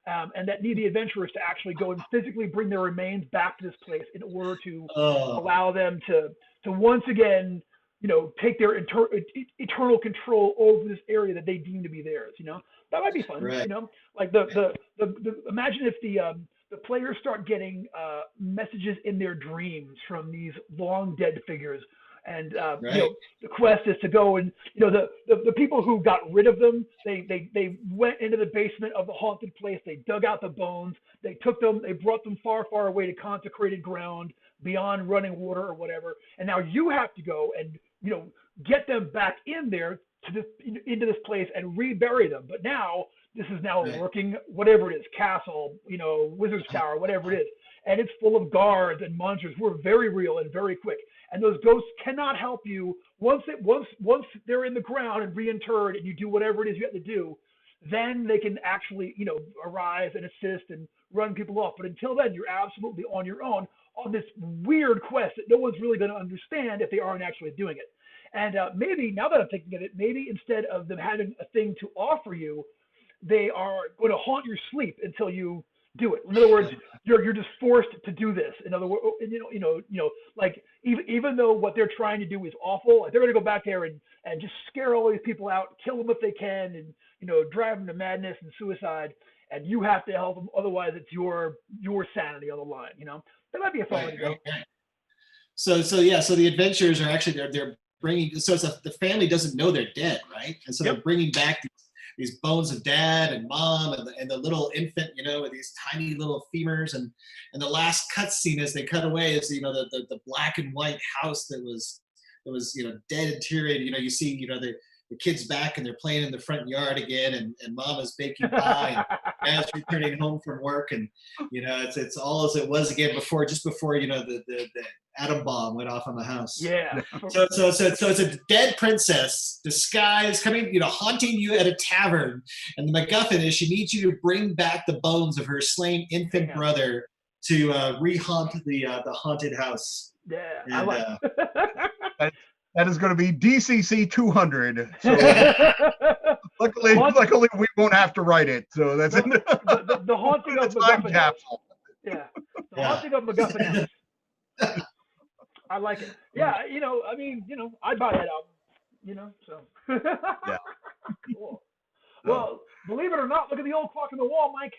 and that need the adventurers to actually go and physically bring their remains back to this place in order to allow them to once again, take their eternal control over this area that they deem to be theirs. That might be fun. Right. Like the imagine if the players start getting messages in their dreams from these long dead figures, and Right. The quest is to go and the people who got rid of them, they went into the basement of the haunted place, they dug out the bones, they took them, they brought them far far away to consecrated ground beyond running water or whatever, and now you have to go and get them back in there into this place and rebury them. But now this is now a working, whatever it is, castle, wizard's tower, whatever it is, and it's full of guards and monsters who are very real and very quick. And those ghosts cannot help you once they're in the ground and reinterred, and you do whatever it is you have to do. Then they can actually arise and assist and run people off. But until then, you're absolutely on your own on this weird quest that no one's really going to understand if they aren't actually doing it. And maybe, now that I'm thinking of it, maybe instead of them having a thing to offer you, they are going to haunt your sleep until you do it. In other words, you're just forced to do this. In other words, like even though what they're trying to do is awful, like they're going to go back there and just scare all these people out, kill them if they can, and drive them to madness and suicide. And you have to help them, otherwise it's your sanity on the line. That might be a fun way to go. Right. So the adventurers are actually they're bringing. So the family doesn't know they're dead, right? And so they're bringing back these bones of dad and mom and the little infant, with these tiny little femurs, and the last cut scene as they cut away is the black and white house that was dead and deteriorated. You see the kids back and they're playing in the front yard again, and mama's baking pie and dad's returning home from work, and it's all as it was again before, just before the atom bomb went off on the house. Yeah. So it's a dead princess disguised coming, haunting you at a tavern, and the Macguffin is she needs you to bring back the bones of her slain infant brother to re-haunt the haunted house. Yeah, and, I like. That is going to be DCC 200. So luckily we won't have to write it. So that's the haunting of Macguffin. Capsule. Yeah, the haunting of Macguffin. I like it. Yeah, I'd buy that album. So. Yeah. Cool. Well, believe it or not, look at the old clock on the wall, Mike.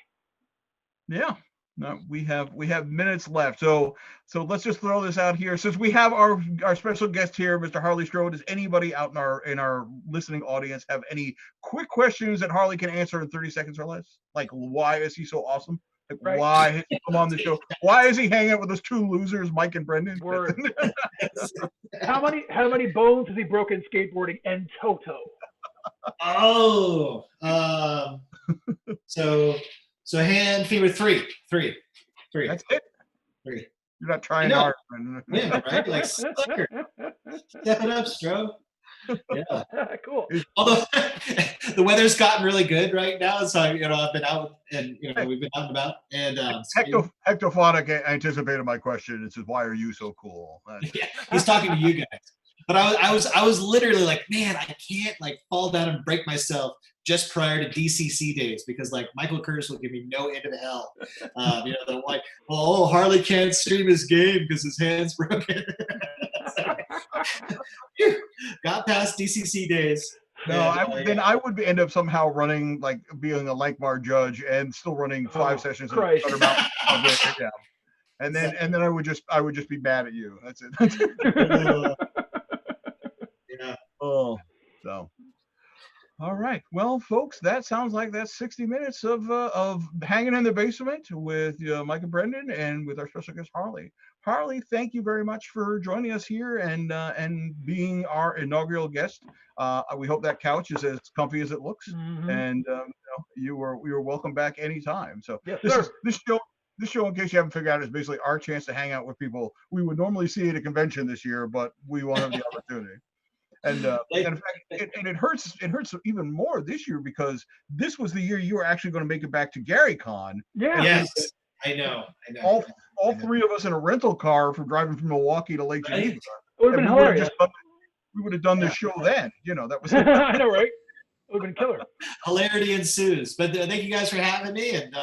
Yeah. No, we have minutes left. So let's just throw this out here. Since we have our special guest here, Mr. Harley Strode, does anybody out in our listening audience have any quick questions that Harley can answer in 30 seconds or less? Like, why is he so awesome? Like, why has he come on the show? Why is he hanging out with those two losers, Mike and Brendan? Word. How many bones has he broken skateboarding and Toto? Oh, so hand, femur, three. That's it. Three. You're not trying know. hard. Yeah, right? Like, step it up, Stro. Yeah. Cool. Although the weather's gotten really good right now, so I've been out and we've been out and about. And Hectophonic anticipated my question. It says, "Why are you so cool?" Yeah, he's talking to you guys. But I was literally like, man, I can't like fall down and break myself just prior to DCC days because like Michael Curtis will give me no end of hell. They're like, oh, Harley can't stream his game because his hand's broken. Got past DCC days. No, I would end up somehow running, like being a Lankmar judge and still running 5 sessions of Thunder Mountain. Yeah. And then I would just be mad at you. That's it. Yeah. Oh, so. All right. Well, folks, that sounds like that's 60 minutes of hanging in the basement with Mike and Brendan and with our special guest Harley. Harley, thank you very much for joining us here and being our inaugural guest. We hope that couch is as comfy as it looks, and you were welcome back anytime. So yes, this show, in case you haven't figured out, is basically our chance to hang out with people we would normally see at a convention this year, but we won't have the opportunity. And in fact, it hurts even more this year because this was the year you were actually going to make it back to GaryCon. Yeah. Yes, I know. All three of us in a rental car from driving from Milwaukee to Lake Geneva. It would have been hilarious. We would have done this show then. That was. I know, right? It would have been killer. Hilarity ensues. But thank you guys for having me. And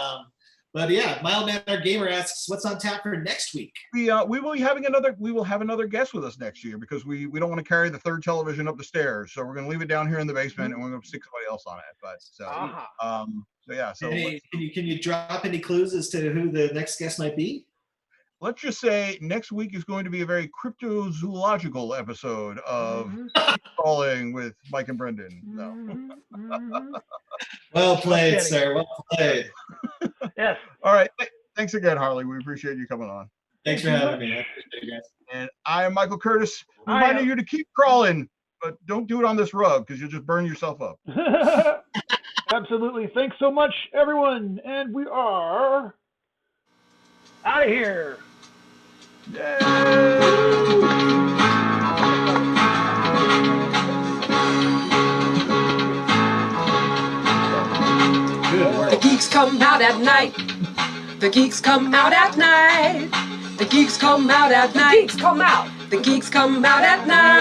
but yeah, Mild Mannered Gamer asks, what's on tap for next week? We will have another guest with us next year because we don't want to carry the third television up the stairs, so we're going to leave it down here in the basement and we're going to stick somebody else on it. But can you drop any clues as to who the next guest might be? Let's just say next week is going to be a very cryptozoological episode of Keep Crawlin with Mike and Brendan. Well played, sir. Well played. Yes. All right. Thanks again, Harley. We appreciate you coming on. Thanks for having me. I appreciate you guys. And I am Michael Curtis, reminding you to keep crawling, but don't do it on this rug because you'll just burn yourself up. Absolutely. Thanks so much, everyone. And we are out of here. Yay! The geeks come out at night. The geeks come out at night. The geeks come out at night. The geeks come out. The geeks come out at night.